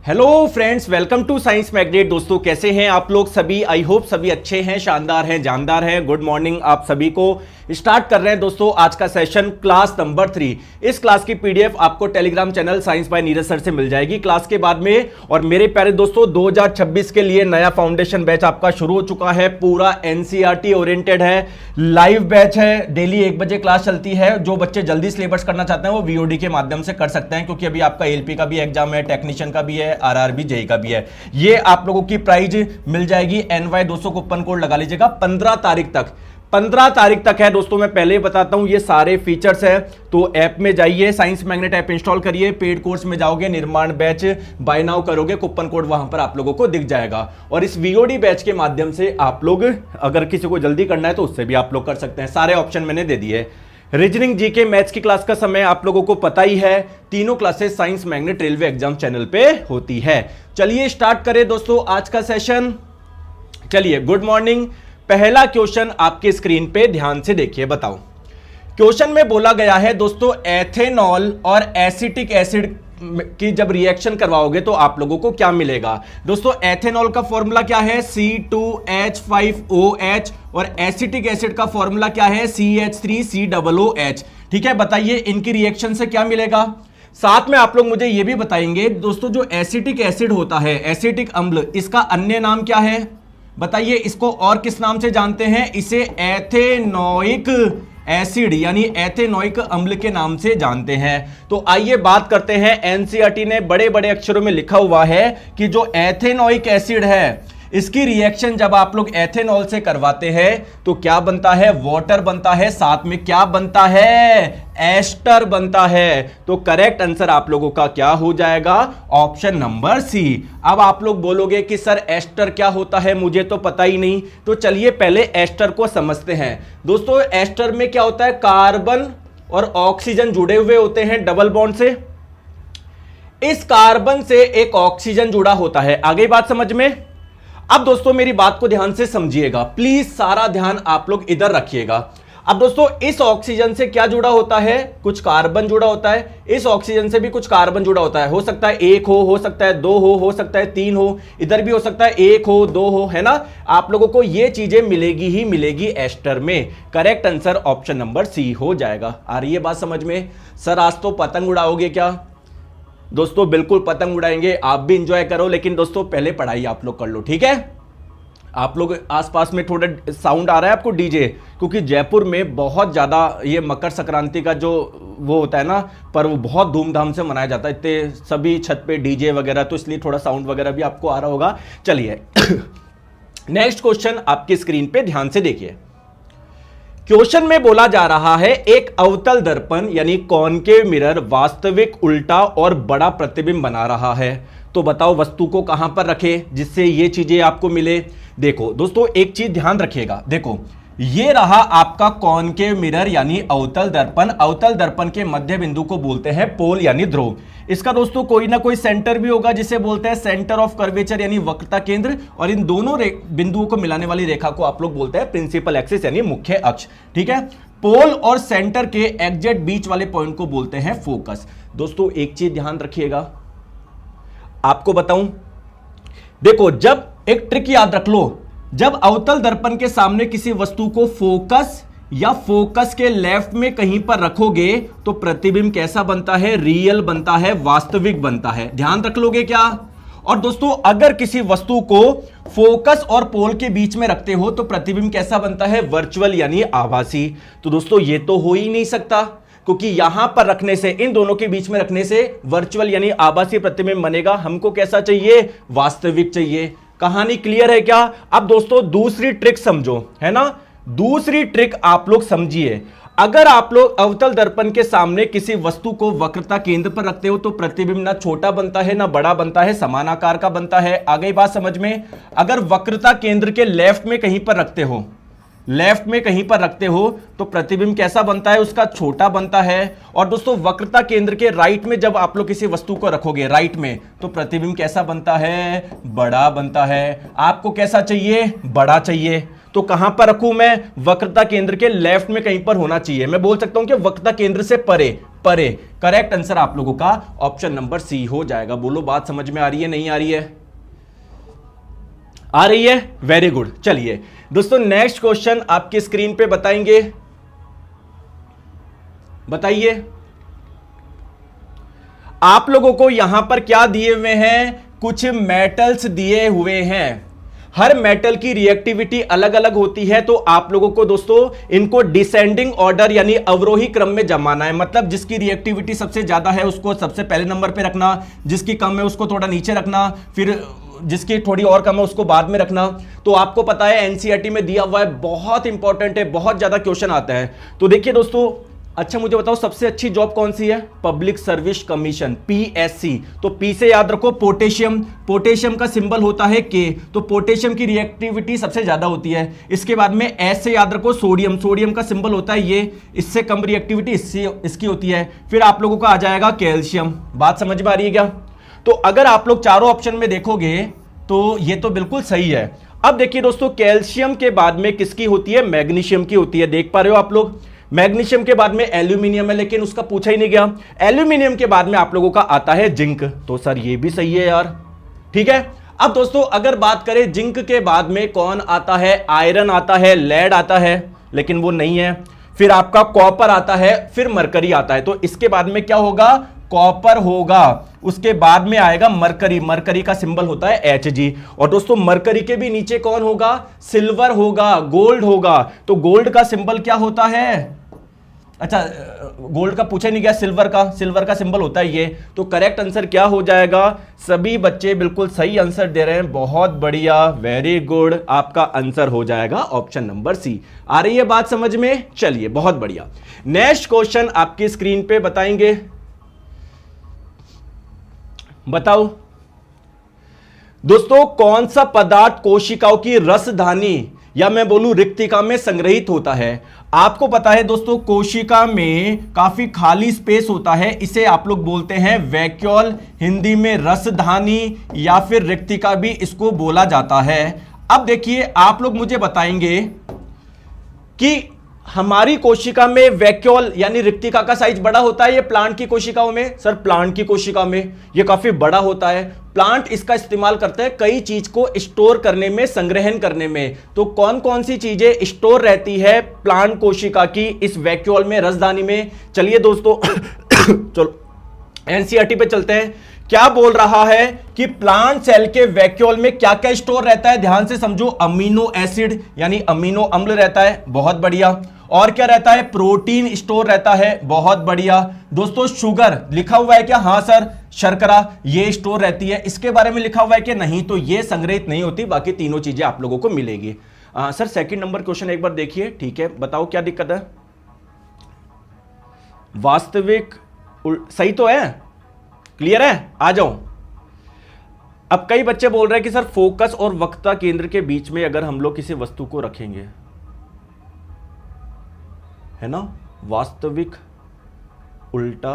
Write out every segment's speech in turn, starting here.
Hello friends, welcome to science magnet. दोस्तों कैसे हैं आप लोग सभी? आई होप सभी अच्छे हैं, शानदार हैं, जानदार हैं। गुड मॉर्निंग आप सभी को। स्टार्ट कर रहे हैं दोस्तों आज का सेशन, क्लास नंबर 3। इस क्लास की पीडीएफ आपको Telegram channel science by Neeraj sir से मिल जाएगी क्लास के बाद में। और मेरे प्यारे दोस्तों 2026 के लिए नया फाउंडेशन बैच आपका शुरू हो चुका है, पूरा एनसीईआरटी ओरिएंटेड है, लाइव बैच है, डेली 1 बजे क्लास चलती है। जो बच्चे जल्दी सिलेबस करना चाहते हैं वो वीओडी के माध्यम से कर सकते हैं, क्योंकि अभी आपका एलपी का भी एग्जाम है, टेक्नीशियन का भी है, आरआरबी जेई का भी है। ये आप लोगों की प्राइज मिल जाएगी NY200 कूपन कोड लगा लीजिएगा 15 तारीख तक। 15 तारीख तक है दोस्तों। मैं पहले ही बताता हूं ये सारे फीचर्स है, तो ऐप में जाइए, साइंस मैग्नेट ऐप इंस्टॉल करिए, पेड कोर्स में जाओगे, निर्माण बैच बाय नाउ करोगे, कूपन कोड वहां पर आप लोगों को दिख जाएगा। और इस वीओडी बैच के माध्यम से आप लोग अगर किसी को जल्दी करना है तो उससे भी आप लोग कर सकते हैं। सारे ऑप्शन मैंने दे दिए। रीजनिंग, जीके, मैथ्स की क्लास का समय आप लोगों को पता ही है। तीनों classes science magnet railway exam channel पे होती है। चलिए स्टार्ट करें दोस्तों आज का सेशन। चलिए, गुड मॉर्निंग। पहला क्वेश्चन आपके स्क्रीन पे ध्यान से देखिए, बताओ। क्वेश्चन में बोला गया है दोस्तों, एथेनॉल और एसिटिक एसिड की जब रिएक्शन करवाओगे तो आप लोगों को क्या मिलेगा। दोस्तों एथेनॉल का फॉर्मूला क्या है? C2H5OH। और एसिटिक एसिड का फॉर्मूला क्या है? CH3COOH। ठीक है, बताइए इनकी रिएक्शन से क्या मिलेगा। साथ में आप लोग मुझे यह भी बताएंगे दोस्तों, जो एसिटिक एसिड होता है, एसिटिक अम्ल, इसका अन्य नाम क्या है? बताइए, इसको और किस नाम से जानते हैं? इसे एथेनोइक एसिड यानी एथेनोइक अम्ल के नाम से जानते हैं। तो आइए बात करते हैं। एनसीईआरटी ने बड़े बड़े अक्षरों में लिखा हुआ है कि जो एथेनोइक एसिड है, इसकी रिएक्शन जब आप लोग एथेनॉल से करवाते हैं तो क्या बनता है? वाटर बनता है। साथ में क्या बनता है? एस्टर बनता है। तो करेक्ट आंसर आप लोगों का क्या हो जाएगा? Option number C. अब आप लोग बोलोगे कि सर एस्टर क्या होता है, मुझे तो पता ही नहीं। तो चलिए पहले एस्टर को समझते हैं। दोस्तों एस्टर में क्या होता है? कार्बन और ऑक्सीजन जुड़े हुए होते हैं डबल बॉन्ड से। इस कार्बन से एक ऑक्सीजन जुड़ा होता है। आगे बात समझ में? अब दोस्तों मेरी बात को ध्यान से समझिएगा, प्लीज सारा ध्यान आप लोग इधर रखिएगा। अब दोस्तों इस ऑक्सीजन से क्या जुड़ा होता है? कुछ कार्बन जुड़ा होता है। इस ऑक्सीजन से भी कुछ कार्बन जुड़ा होता है। हो सकता है 1 हो सकता है 2 हो सकता है 3 हो, इधर भी हो सकता है 1 हो 2 हो, है ना। आप लोगों को ये चीजें मिलेगी ही मिलेगी एस्टर में। Correct answer option number C हो जाएगा। आ रही है बात समझ में? सर आज तो पतंग उड़ाओगे क्या? दोस्तों बिल्कुल पतंग उड़ाएंगे, आप भी इंजॉय करो, लेकिन दोस्तों पहले पढ़ाई आप लोग कर लो, ठीक है। आप लोग आसपास में थोड़ा साउंड आ रहा है आपको डीजे, क्योंकि जयपुर में बहुत ज़्यादा ये मकर संक्रांति का जो वो होता है ना पर्व, बहुत धूमधाम से मनाया जाता है। इतने सभी छत पे डीजे वगैरह, तो इसलिए थोड़ा साउंड वगैरह भी आपको आ रहा होगा। चलिए नेक्स्ट क्वेश्चन आपकी स्क्रीन पे ध्यान से देखिए। क्वेश्चन में बोला जा रहा है, एक अवतल दर्पण यानी कॉनकेव मिरर वास्तविक उल्टा और बड़ा प्रतिबिंब बना रहा है। तो बताओ वस्तु को कहां पर रखे जिससे ये चीजें आपको मिले। देखो दोस्तों एक चीज ध्यान रखिएगा, देखो ये रहा आपका कॉनकेव मिरर यानी अवतल दर्पण। अवतल दर्पण के मध्य बिंदु को बोलते हैं पोल यानी ध्रुव। इसका दोस्तों कोई ना कोई सेंटर भी होगा जिसे बोलते हैं सेंटर ऑफ कर्वेचर यानी वक्रता केंद्र। और इन दोनों बिंदुओं को मिलाने वाली रेखा को आप लोग बोलते हैं प्रिंसिपल एक्सिस यानी मुख्य अक्ष। ठीक है, पोल और सेंटर के एग्जैक्ट बीच वाले पॉइंट को बोलते हैं फोकस। दोस्तों एक चीज ध्यान रखिएगा, आपको बताऊं, देखो जब एक ट्रिक याद रख लो, जब अवतल दर्पण के सामने किसी वस्तु को फोकस या फोकस के लेफ्ट में कहीं पर रखोगे तो प्रतिबिंब कैसा बनता है? रियल बनता है, वास्तविक बनता है। ध्यान रख लोगे क्या? और दोस्तों अगर किसी वस्तु को फोकस और पोल के बीच में रखते हो तो प्रतिबिंब कैसा बनता है? वर्चुअल यानी आभासी। तो दोस्तों ये तो हो ही नहीं सकता, क्योंकि यहां पर रखने से, इन दोनों के बीच में रखने से वर्चुअल यानी आभासी प्रतिबिंब बनेगा। हमको कैसा चाहिए? वास्तविक चाहिए। कहानी क्लियर है क्या? अब दोस्तों दूसरी ट्रिक समझो, है ना। दूसरी ट्रिक आप लोग समझिए। अगर आप लोग अवतल दर्पण के सामने किसी वस्तु को वक्रता केंद्र पर रखते हो तो प्रतिबिंब ना छोटा बनता है ना बड़ा बनता है, समान आकार का बनता है। आ गई बात समझ में? अगर वक्रता केंद्र के लेफ्ट में कहीं पर रखते हो, लेफ्ट में कहीं पर रखते हो तो प्रतिबिंब कैसा बनता है? उसका छोटा बनता है। और दोस्तों वक्रता केंद्र के राइट में जब आप लोग किसी वस्तु को रखोगे राइट में, तो प्रतिबिंब कैसा बनता है? बड़ा बनता है। आपको कैसा चाहिए? बड़ा चाहिए। तो कहां पर रखूं मैं? वक्रता केंद्र के लेफ्ट में कहीं पर होना चाहिए। मैं बोल सकता हूं कि वक्रता केंद्र से परे परे। करेक्ट आंसर आप लोगों का ऑप्शन नंबर सी हो जाएगा। बोलो बात समझ में आ रही है, नहीं आ रही है? आ रही है, वेरी गुड। चलिए दोस्तों नेक्स्ट क्वेश्चन आपकी स्क्रीन पे बताएंगे, बताइए आप लोगों को यहां पर क्या दिए हुए हैं? कुछ मेटल्स दिए हुए हैं। हर मेटल की रिएक्टिविटी अलग अलग होती है, तो आप लोगों को दोस्तों इनको डिसेंडिंग ऑर्डर यानी अवरोही क्रम में जमाना है। मतलब जिसकी रिएक्टिविटी सबसे ज्यादा है उसको सबसे पहले नंबर पे रखना, जिसकी कम है उसको थोड़ा नीचे रखना, फिर जिसकी थोड़ी और कम है उसको बाद में रखना। तो आपको पता है एनसीईआरटी में दिया हुआ है, बहुत इंपॉर्टेंट है, बहुत ज्यादा क्वेश्चन आता है। तो देखिए दोस्तों, अच्छा मुझे बताओ सबसे अच्छी जॉब कौन सी है? Public service commission, PSC. तो पी से याद रखो पोटेशियम, पोटेशियम का सिंबल होता है के, तो पोटेशियम की रिएक्टिविटी सबसे ज्यादा होती है। इसके बाद में एस से याद रखो सोडियम, सोडियम का सिंबल होता है ये, इससे कम रिएक्टिविटी इसकी होती है। फिर आप लोगों का आ जाएगा कैल्शियम। बात समझ में आ रही है क्या? तो अगर आप लोग चारों ऑप्शन में देखोगे तो ये तो बिल्कुल सही है। अब देखिए दोस्तों, कैल्शियम के बाद में किसकी होती है? मैग्नीशियम की होती है। देख पा रहे हो आप लोग? मैग्नीशियम के बाद में एल्यूमिनियम है, लेकिन उसका पूछा ही नहीं गया। एल्यूमिनियम के बाद में आप लोगों का आता है जिंक। तो सर ये भी सही है यार, ठीक है। अब दोस्तों अगर बात करें जिंक के बाद में कौन आता है? आयरन आता है, लेड आता है, लेकिन वो नहीं है। फिर आपका कॉपर आता है, फिर मरकरी आता है। तो इसके बाद में क्या होगा? कॉपर होगा। उसके बाद में आएगा मरकरी, मरकरी का सिंबल होता है Hg। और दोस्तों मरकरी के भी नीचे कौन होगा? सिल्वर होगा, गोल्ड होगा। तो गोल्ड का सिंबल क्या होता है? अच्छा गोल्ड का पूछा नहीं गया, सिल्वर का सिंबल होता है ये। तो करेक्ट आंसर क्या हो जाएगा? सभी बच्चे बिल्कुल सही आंसर दे रहे हैं, बहुत बढ़िया, वेरी गुड। आपका आंसर हो जाएगा ऑप्शन नंबर सी। आ रही है बात समझ में? चलिए बहुत बढ़िया। नेक्स्ट क्वेश्चन आपकी स्क्रीन पे बताएंगे, बताओ दोस्तों कौन सा पदार्थ कोशिकाओं की रसधानी या मैं बोलूं रिक्तिका में संग्रहित होता है? आपको पता है दोस्तों कोशिका में काफी खाली स्पेस होता है, इसे आप लोग बोलते हैं वैक्यूल, हिंदी में रसधानी या फिर रिक्तिका भी इसको बोला जाता है। अब देखिए आप लोग मुझे बताएंगे कि हमारी कोशिका में वैक्यूल यानी रिक्तिका का साइज बड़ा होता है ये प्लांट की कोशिकाओं में? सर प्लांट की कोशिका में ये काफी बड़ा होता है। प्लांट इसका इस्तेमाल करते हैं कई चीज को स्टोर करने में, संग्रहण करने में। तो कौन कौन सी चीजें स्टोर रहती है प्लांट कोशिका की इस वैक्यूल में, रसधानी में? चलिए दोस्तों चलो एनसीईआरटी पे चलते हैं। क्या बोल रहा है कि प्लांट सेल के वैक्यूल में क्या क्या स्टोर रहता है? ध्यान से समझो। अमीनो एसिड यानी अमीनो अम्ल रहता है, बहुत बढ़िया। और क्या रहता है? प्रोटीन स्टोर रहता है, बहुत बढ़िया। दोस्तों शुगर लिखा हुआ है क्या? हाँ सर। शर्करा ये स्टोर रहती है, इसके बारे में लिखा हुआ है कि नहीं? तो ये संग्रहित नहीं होती, बाकी तीनों चीजें आप लोगों को मिलेगी। सर सेकंड नंबर क्वेश्चन एक बार देखिए, ठीक है, बताओ क्या दिक्कत है? वास्तविक सही तो है, क्लियर है? आ जाओ। अब कई बच्चे बोल रहे हैं कि सर फोकस और वक्रता केंद्र के बीच में अगर हम लोग किसी वस्तु को रखेंगे, है ना, वास्तविक, उल्टा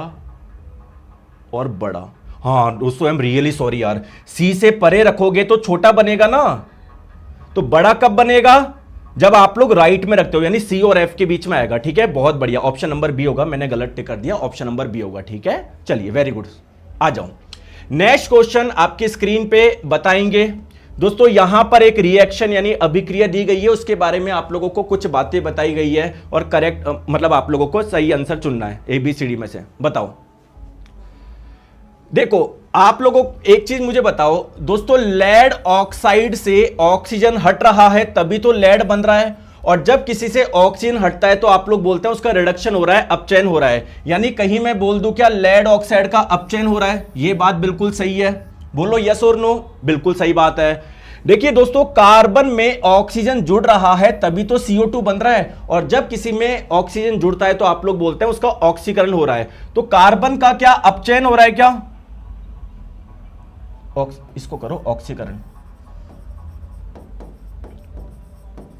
और बड़ा। हाँ दोस्तों आई एम रियली सॉरी यार, सी से परे रखोगे तो छोटा बनेगा ना, तो बड़ा कब बनेगा? जब आप लोग राइट में रखते हो, यानी सी और एफ के बीच में आएगा, ठीक है, बहुत बढ़िया। ऑप्शन नंबर बी होगा, मैंने गलत टिक कर दिया, ऑप्शन नंबर बी होगा, ठीक है। चलिए वेरी गुड, आ जाओ। नेक्स्ट क्वेश्चन आपकी स्क्रीन पे बताएंगे दोस्तों। यहां पर एक रिएक्शन यानी अभिक्रिया दी गई है, उसके बारे में आप लोगों को कुछ बातें बताई गई है और करेक्ट मतलब आप लोगों को सही आंसर चुनना है एबीसीडी में से। बताओ, देखो आप लोगों एक चीज मुझे बताओ दोस्तों, लेड ऑक्साइड से ऑक्सीजन हट रहा है तभी तो लेड बन रहा है, और जब किसी से ऑक्सीजन हटता है तो आप लोग बोलते हैं उसका रिडक्शन हो रहा है, अपचयन हो रहा है। यानी कहीं मैं बोल दूं क्या लेड ऑक्साइड का अपचयन हो रहा है? ये बात बिल्कुल सही है, बोलो यस और नो। बिल्कुल सही बात है। देखिए दोस्तों, कार्बन में ऑक्सीजन जुड़ रहा है तभी तो CO2 बन रहा है, और जब किसी में ऑक्सीजन जुड़ता है तो आप लोग बोलते हैं उसका ऑक्सीकरण हो रहा है। तो कार्बन का क्या अपचयन हो रहा है क्या? इसको करो ऑक्सीकरण,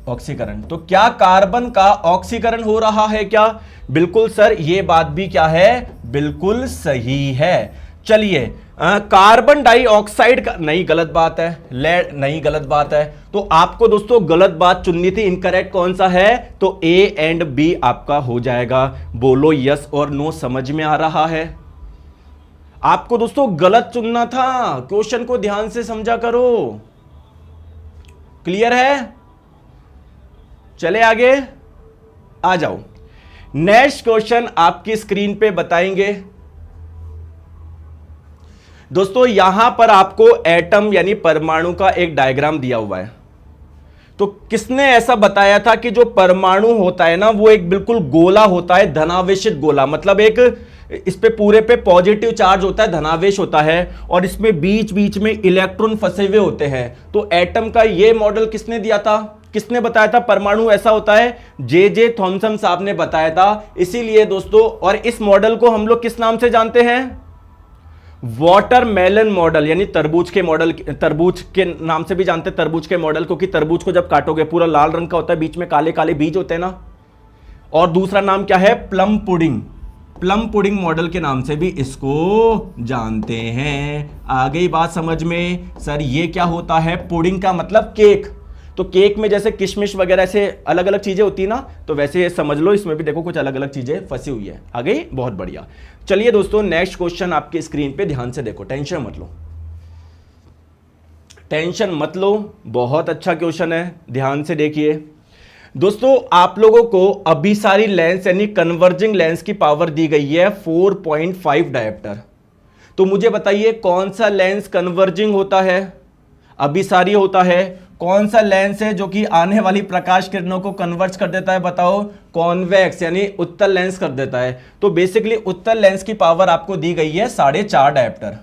ऑक्सीकरण। तो क्या कार्बन का ऑक्सीकरण हो रहा है क्या? बिल्कुल सर, ये बात भी क्या है, बिल्कुल सही है। चलिए कार्बन डाइऑक्साइड का, नहीं गलत बात है, लेड नहीं गलत बात है। तो आपको दोस्तों गलत बात चुननी थी, इनकरेक्ट कौन सा है, तो ए एंड बी आपका हो जाएगा। बोलो यस और नो, समझ में आ रहा है? आपको दोस्तों गलत चुनना था, क्वेश्चन को ध्यान से समझा करो। क्लियर है? चले आगे, आ जाओ। नेक्स्ट क्वेश्चन आपकी स्क्रीन पे बताएंगे दोस्तों। यहां पर आपको एटम यानी परमाणु का एक डायग्राम दिया हुआ है। तो किसने ऐसा बताया था कि जो परमाणु होता है ना, वो एक बिल्कुल गोला होता है, धनावेशित गोला, मतलब एक इस पे पूरे पे पॉजिटिव चार्ज होता है, धनावेश होता है, और इसमें बीच बीच में इलेक्ट्रॉन फंसे हुए होते हैं। तो एटम का ये मॉडल किसने दिया था, किसने बताया था परमाणु ऐसा होता है? जे थॉमसन साहब ने बताया था। इसीलिए दोस्तों, और इस मॉडल को हम लोग किस नाम से जानते हैं? वाटरमेलन मॉडल, यानी तरबूज के मॉडल, तरबूज के नाम से भी जानते हैं, तरबूज के मॉडल, क्योंकि तरबूज को जब काटोगे पूरा लाल रंग का होता है, बीच में काले काले बीज होते हैं ना। और दूसरा नाम क्या है? Plum pudding, plum pudding model के नाम से भी इसको जानते हैं। आ गई बात समझ में? सर ये क्या होता है? पुडिंग का मतलब केक। तो केक में जैसे किशमिश वगैरह ऐसे अलग अलग चीजें होती है ना, तो वैसे समझ लो इसमें भी देखो कुछ अलग अलग चीजें फंसी हुई है। आ गई? बहुत बढ़िया। चलिए दोस्तों, नेक्स्ट क्वेश्चन आपकी स्क्रीन पे ध्यान से देखो, टेंशन मत लो, टेंशन मत लो, बहुत अच्छा क्वेश्चन है, ध्यान से देखिए दोस्तों। आप लोगों को अभिसारी लेंस यानी कन्वर्जिंग लेंस की पावर दी गई है 4.5 डायोप्टर। तो मुझे बताइए कौन सा लेंस कन्वर्जिंग होता है, अभिसारी होता है? कौन सा लेंस है जो कि आने वाली प्रकाश किरणों को कन्वर्ज कर देता है? बताओ। कॉन्वेक्स यानी उत्तल लेंस कर देता है। तो बेसिकली उत्तल लेंस की पावर आपको दी गई है 4.5 डायोप्टर।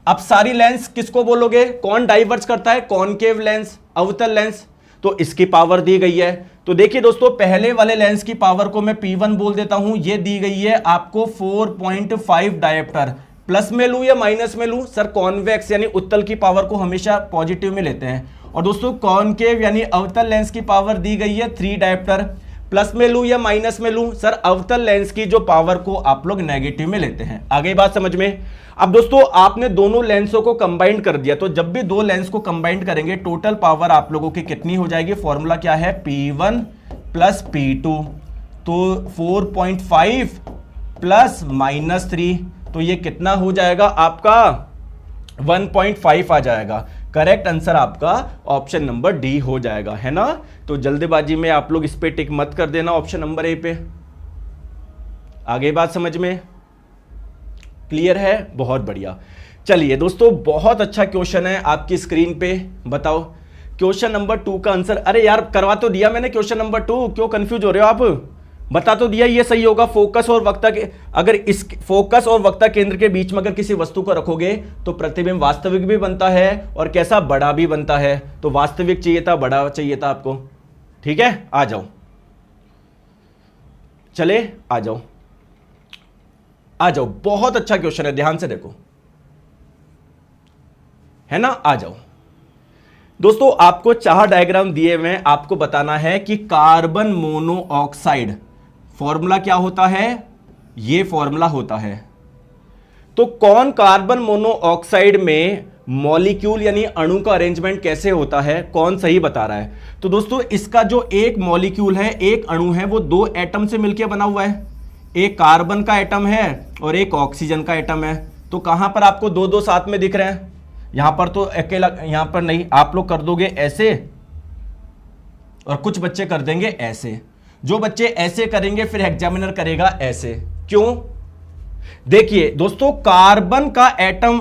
अपसारी लेंस किसको बोलोगे? कौन डाइवर्ज करता है? कॉनकेव लेंस, अवतल लेंस। तो इसकी पावर दी गई है। तो देखिए दोस्तों, पहले वाले लेंस की पावर को मैं P1 बोल देता हूं, ये दी गई है आपको 4.5 डायोप्टर। प्लस में लूं या माइनस में लूं? सर कॉन्वेक्स यानी उत्तल की पावर को हमेशा पॉजिटिव में लेते हैं। और दोस्तों कॉनकेव यानी अवतल लेंस की पावर दी गई है 3 डायोप्टर। प्लस में लूं या माइनस में लूं? सर अवतल लेंस की जो पावर को आप लोग नेगेटिव में लेते हैं। आगे बात समझ में? अब दोस्तों आपने दोनों लेंसों को कंबाइन कर दिया, तो जब भी दो लेंस को कंबाइन करेंगे टोटल पावर आप लोगों की कितनी हो जाएगी? फॉर्मूला क्या है? P1 plus P2। तो 4.5 प्लस -3, तो ये कितना हो जाएगा आपका? 1.5 आ जाएगा। करेक्ट आंसर आपका ऑप्शन नंबर डी हो जाएगा, है ना? तो जल्दबाजी में आप लोग इस पे टिक मत कर देना ऑप्शन नंबर ए पे। आगे बात समझ में क्लियर है? बहुत बढ़िया। चलिए दोस्तों, बहुत अच्छा क्वेश्चन है आपकी स्क्रीन पे। बताओ क्वेश्चन नंबर 2 का आंसर। अरे यार करवा तो दिया मैंने क्वेश्चन नंबर 2, क्यों कंफ्यूज हो रहे हो आप? बता तो दिया, ये सही होगा। फोकस और वक्ता के, अगर इस फोकस और वक्ता केंद्र के बीच में अगर किसी वस्तु को रखोगे तो प्रतिबिंब वास्तविक भी बनता है और कैसा? बड़ा भी बनता है। तो वास्तविक चाहिए था, बड़ा चाहिए था आपको। ठीक है, आ जाओ, चले आ जाओ, आ जाओ। बहुत अच्छा क्वेश्चन है, ध्यान से देखो, है ना? आ जाओ दोस्तों, आपको 4 डायग्राम दिए हुए हैं। आपको बताना है कि कार्बन मोनोऑक्साइड फॉर्मूला क्या होता है? ये फॉर्मूला होता है। तो कौन कार्बन मोनोऑक्साइड में मॉलिक्यूल यानी अणु का अरेंजमेंट कैसे होता है, कौन सही बता रहा है? तो दोस्तों इसका जो एक मॉलिक्यूल है, एक अणु है, वो 2 एटम से मिलकर बना हुआ है। एक कार्बन का एटम है और एक ऑक्सीजन का एटम है। तो कहां पर आपको 2-2 साथ में दिख रहे हैं? यहां पर तो अकेला, यहां पर नहीं। आप लोग कर दोगे ऐसे और कुछ बच्चे कर देंगे ऐसे। जो बच्चे ऐसे करेंगे फिर एग्जामिनर करेगा ऐसे। क्यों? देखिए दोस्तों, कार्बन का एटम,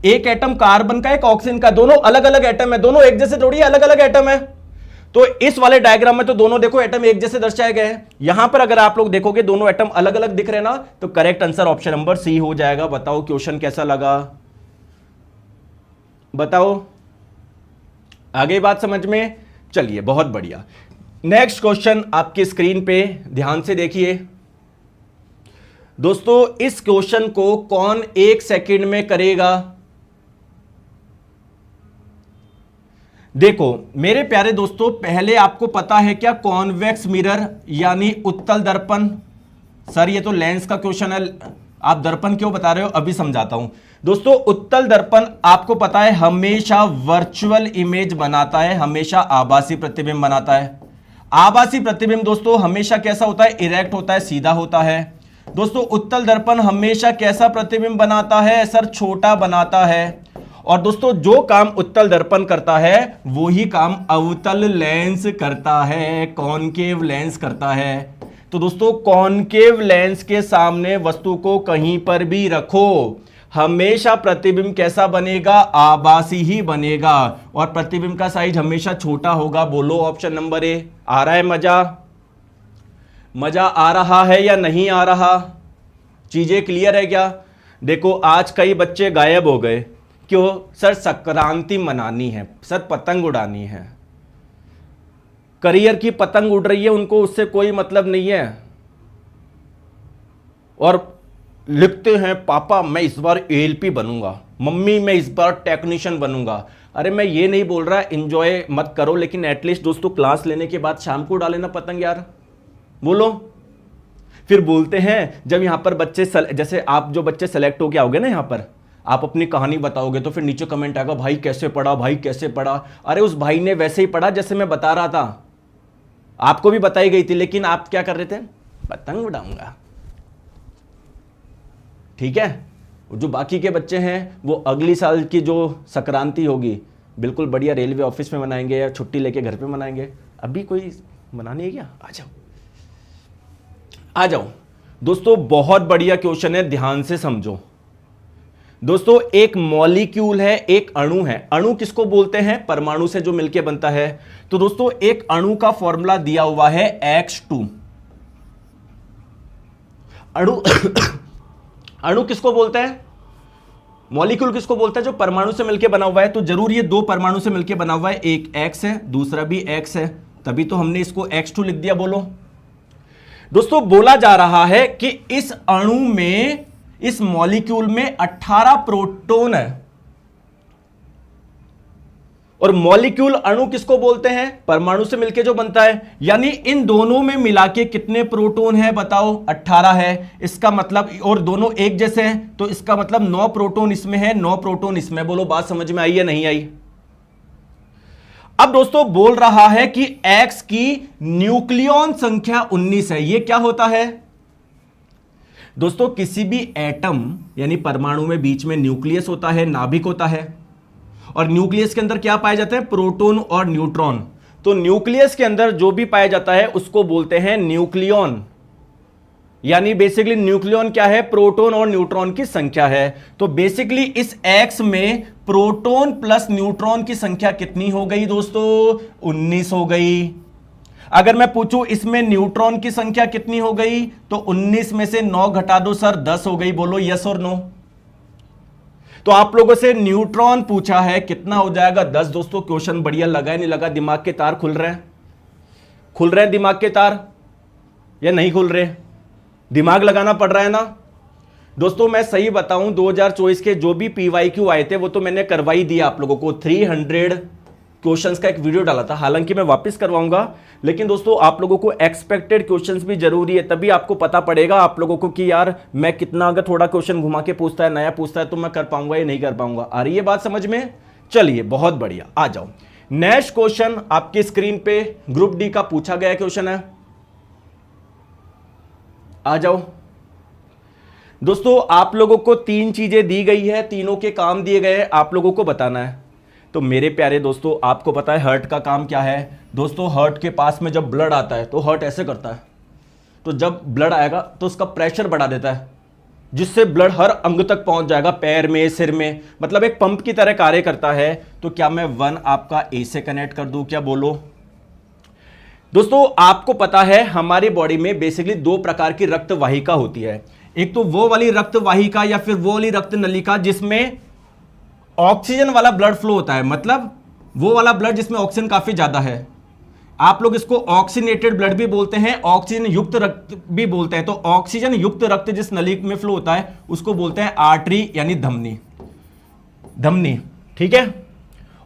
एक एटम कार्बन का, एक ऑक्सीजन का, दोनों अलग अलग एटम है, दोनों एक जैसे थोड़ी अलग अलग एटम है। तो इस वाले डायग्राम में तो दोनों देखो एटम एक जैसे दर्शाए गए हैं। यहां पर अगर आप लोग देखोगे दोनों एटम अलग अलग दिख रहे हैं ना, तो correct answer option number C हो जाएगा। बताओ क्वेश्चन कैसा लगा? बताओ, आगे बात समझ में? चलिए बहुत बढ़िया। नेक्स्ट क्वेश्चन आपकी स्क्रीन पे ध्यान से देखिए दोस्तों। इस क्वेश्चन को कौन 1 सेकंड में करेगा? देखो मेरे प्यारे दोस्तों, पहले आपको पता है क्या कॉन्वेक्स मिरर यानी उत्तल दर्पण? सर ये तो लेंस का क्वेश्चन है, आप दर्पण क्यों बता रहे हो, अभी समझाता हूं। दोस्तों उत्तल दर्पण आपको पता है हमेशा वर्चुअल इमेज बनाता है, हमेशा आभासी प्रतिबिंब बनाता है। आभासी प्रतिबिंब दोस्तों हमेशा कैसा होता है, इरेक्ट होता है, सीधा होता है। दोस्तों उत्तल दर्पण हमेशा कैसा प्रतिबिंब बनाता है सर, छोटा बनाता है। और दोस्तों जो काम उत्तल दर्पण करता है वही काम अवतल लेंस करता है, कॉनकेव लेंस करता है। तो दोस्तों कॉनकेव लेंस के सामने वस्तु को कहीं पर भी रखो, हमेशा प्रतिबिंब कैसा बनेगा, आभासी ही बनेगा, और प्रतिबिंब का साइज हमेशा छोटा होगा। बोलो ऑप्शन नंबर ए। आ रहा है मजा, मजा आ रहा है या नहीं आ रहा, चीजें क्लियर है क्या? देखो आज कई बच्चे गायब हो गए, क्यों सर? संक्रांति मनानी है सर, पतंग उड़ानी है, करियर की पतंग उड़ रही है, उनको उससे कोई मतलब नहीं है। और लिखते हैं पापा मैं इस बार एएलपी बनूंगा, मम्मी मैं इस बार टेक्नीशियन बनूंगा। अरे मैं ये नहीं बोल रहा एंजॉय मत करो, लेकिन एटलीस्ट दोस्तों क्लास लेने के बाद शाम को उड़ा लेना पतंग यार, बोलो। फिर बोलते हैं जब यहां पर बच्चे जैसे आप जो बच्चे सेलेक्ट होके आओगे ना, यहां पर आप अपनी कहानी बताओगे तो फिर नीचे कमेंट आएगा भाई कैसे पढ़ा, भाई कैसे पढ़ा। अरे उस भाई ने वैसे ही पढ़ा जैसे मैं बता रहा था, आपको भी बताई गई थी, लेकिन आप क्या कर रहे थे, पतंग उड़ाऊंगा। ठीक है, जो बाकी के बच्चे हैं वो अगली साल की जो संक्रांति होगी बिल्कुल बढ़िया रेलवे ऑफिस में मनाएंगे या छुट्टी लेके घर पे मनाएंगे। अभी कोई मनानी है क्या? आ जाओ आ जाओ। दोस्तों बहुत बढ़िया क्वेश्चन है, ध्यान से समझो। दोस्तों एक मॉलिक्यूल है, एक अणु है। अणु किसको बोलते हैं, परमाणु से जो मिलके बनता है। तो दोस्तों एक अणु का फॉर्मूला दिया हुआ है X2। अणु अणु किसको बोलते हैं, मॉलिक्यूल किसको बोलता है, जो परमाणु से मिलकर बना हुआ है। तो जरूर ये दो परमाणु से मिलकर बना हुआ है, एक X है दूसरा भी X है, तभी तो हमने इसको X2 लिख दिया। बोलो दोस्तों, बोला जा रहा है कि इस अणु में, इस मॉलिक्यूल में 18 प्रोटॉन है। और मॉलिक्यूल अणु किसको बोलते हैं, परमाणु से मिलके जो बनता है। यानी इन दोनों में मिला के कितने प्रोटॉन है बताओ, 18 है। इसका मतलब, और दोनों एक जैसे हैं तो इसका मतलब 9 प्रोटॉन इसमें है, 9 प्रोटॉन इसमें। बोलो बात समझ में आई या नहीं आई? अब दोस्तों बोल रहा है कि X की न्यूक्लियॉन संख्या 19 है। यह क्या होता है दोस्तों, किसी भी एटम यानी परमाणु में बीच में न्यूक्लियस होता है, नाभिक होता है, और न्यूक्लियस के अंदर क्या पाए जाते हैं, प्रोटॉन और न्यूट्रॉन। तो न्यूक्लियस के अंदर जो भी पाया जाता है उसको बोलते हैं न्यूक्लियॉन। यानी बेसिकली न्यूक्लियॉन क्या है, प्रोटॉन और न्यूट्रॉन की संख्या है। तो बेसिकली इस X में प्रोटॉन प्लस न्यूट्रॉन की संख्या कितनी हो गई दोस्तों, 19 हो गई। अगर मैं पूछूं इसमें न्यूट्रॉन की संख्या कितनी हो गई, तो 19 में से 9 घटा दो सर, 10 हो गई। बोलो यस और नो। तो आप लोगों से न्यूट्रॉन पूछा है, कितना हो जाएगा, 10। दोस्तों क्वेश्चन बढ़िया लगा है नहीं लगा, दिमाग के तार खुल रहे हैं, खुल रहे हैं दिमाग के तार या नहीं खुल रहे, दिमाग लगाना पड़ रहा है ना। दोस्तों मैं सही बताऊं, 2024 के जो भी PYQ आए थे वो तो मैंने करवाई दिया आप लोगों को। 300 क्वेश्चंस का एक वीडियो डाला था, हालांकि मैं वापस करवाऊंगा, लेकिन दोस्तों आप लोगों को एक्सपेक्टेड क्वेश्चंस भी जरूरी है, तभी आपको पता पड़ेगा आप लोगों को कि यार मैं कितना, अगर थोड़ा क्वेश्चन घुमा के पूछता है, नया पूछता है, तो मैं कर पाऊंगा या नहीं कर पाऊंगा। आ रही है बात समझ में? चलिए बहुत बढ़िया, आ जाओ। नेक्स्ट क्वेश्चन आपकी स्क्रीन पे ग्रुप डी का पूछा गया क्वेश्चन है, आ जाओ। दोस्तों आप लोगों को 3 चीजें दी गई है, तीनों के काम दिए गए हैं, आप लोगों को बताना है। तो मेरे प्यारे दोस्तों आपको पता है हार्ट का काम क्या है। दोस्तों हार्ट के पास में जब ब्लड आता है तो हार्ट ऐसे करता है, तो जब ब्लड आएगा तो उसका प्रेशर बढ़ा देता है, जिससे ब्लड हर अंग तक पहुंच जाएगा, पैर में, सिर में, मतलब एक पंप की तरह कार्य करता है। तो क्या मैं 1 आपका ए से कनेक्ट कर दूं क्या, बोलो। दोस्तों आपको पता है हमारी बॉडी में बेसिकली 2 प्रकार की रक्त वाहिका होती है। एक तो वो वाली रक्त वाहिका या फिर वो वाली रक्त नलिका जिसमें ऑक्सीजन वाला ब्लड फ्लो होता है, मतलब वो वाला ब्लड जिसमें ऑक्सीजन काफी ज्यादा है। आप लोग इसको ऑक्सीनेटेड ब्लड भी बोलते हैं, ऑक्सीजन युक्त रक्त भी बोलते हैं। तो ऑक्सीजन युक्त रक्त जिस नली में फ्लो होता है उसको बोलते हैं आर्टरी यानी धमनी, धमनी, ठीक है।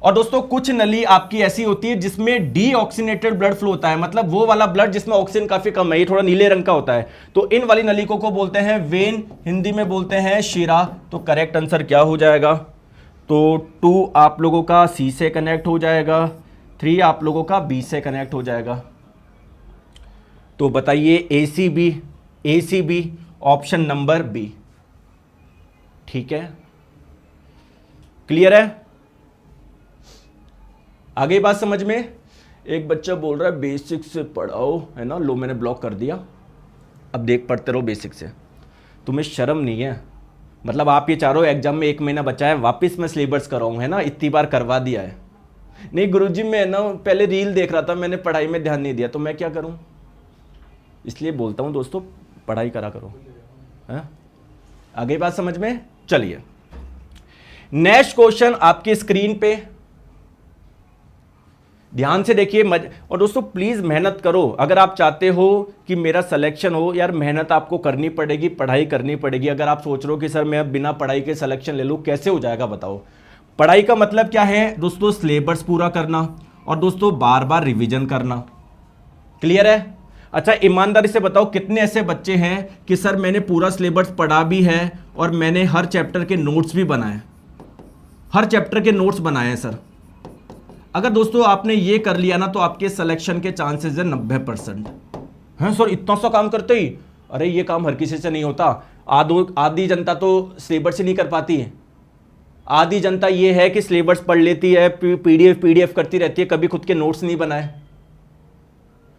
और दोस्तों कुछ नली आपकी ऐसी होती है जिसमें डीऑक्सीनेटेड ब्लड फ्लो होता है, मतलब वो वाला ब्लड जिसमें ऑक्सीजन काफी कम है, ये थोड़ा नीले रंग का होता है, तो इन वाली नली को बोलते हैं वेन, हिंदी में बोलते हैं शिरा। तो करेक्ट आंसर क्या हो जाएगा? तो 2 आप लोगों का सी से कनेक्ट हो जाएगा, 3 आप लोगों का बी से कनेक्ट हो जाएगा। तो बताइए ACB ऑप्शन नंबर बी, ठीक है, क्लियर है? आगे बात समझ में? एक बच्चा बोल रहा है बेसिक से पढ़ाओ, है ना, लो मैंने ब्लॉक कर दिया, अब देख पढ़ते रहो बेसिक से। तुम्हें शर्म नहीं है? मतलब आप ये चारों एग्जाम में 1 महीना बचा है, वापस मैं सिलेबस कराऊं, है ना, इतनी बार करवा दिया है। नहीं गुरुजी मैं ना पहले रील देख रहा था, मैंने पढ़ाई में ध्यान नहीं दिया, तो मैं क्या करूं? इसलिए बोलता हूं दोस्तों, पढ़ाई करा करो, है? आगे बात समझ में? चलिए नेक्स्ट क्वेश्चन आपकी स्क्रीन पे ध्यान से देखिए। और दोस्तों प्लीज मेहनत करो, अगर आप चाहते हो कि मेरा सिलेक्शन हो, यार मेहनत आपको करनी पड़ेगी, पढ़ाई करनी पड़ेगी। अगर आप सोच रहे हो कि सर मैं अब बिना पढ़ाई के सिलेक्शन ले लूं, कैसे हो जाएगा बताओ? पढ़ाई का मतलब क्या है दोस्तों? सिलेबस पूरा करना और दोस्तों बार बार रिवीजन करना। क्लियर है? अच्छा ईमानदारी से बताओ कितने ऐसे बच्चे हैं कि सर मैंने पूरा सिलेबस पढ़ा भी है और मैंने हर चैप्टर के नोट्स भी बनाए, हर चैप्टर के नोट्स बनाए हैं सर? अगर दोस्तों आपने ये कर लिया ना तो आपके सिलेक्शन के चांसेस है 90%। हैं सर इतना सा काम करते ही? अरे ये काम हर किसी से नहीं होता। आधी जनता तो सिलेबस से नहीं कर पाती है, आधी जनता ये है कि सिलेबस पढ़ लेती है, पीडीएफ करती रहती है, कभी खुद के नोट्स नहीं बनाए।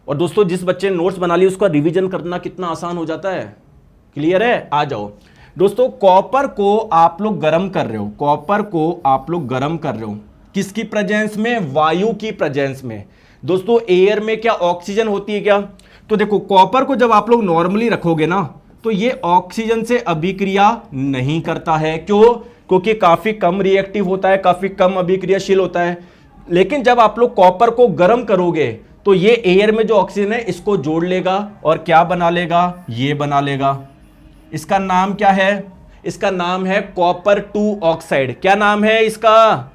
और दोस्तों जिस बच्चे ने नोट्स बना लिए उसका रिवीजन करना कितना आसान हो जाता है। क्लियर है? आ जाओ दोस्तों, कॉपर को आप लोग गर्म कर रहे हो, कॉपर को आप लोग गर्म कर रहे हो किसकी प्रेजेंस में? वायु की प्रेजेंस में। दोस्तों एयर में क्या ऑक्सीजन होती है क्या? तो देखो कॉपर को जब आप लोग नॉर्मली रखोगे ना तो ये ऑक्सीजन से अभिक्रिया नहीं करता है। क्यों? क्योंकि काफी कम रिएक्टिव होता है, काफी कम अभिक्रियाशील होता है। लेकिन जब आप लोग कॉपर को गर्म करोगे तो ये एयर में जो ऑक्सीजन है इसको जोड़ लेगा और क्या बना लेगा? ये बना लेगा। इसका नाम क्या है? इसका नाम है कॉपर 2 ऑक्साइड। क्या नाम है इसका?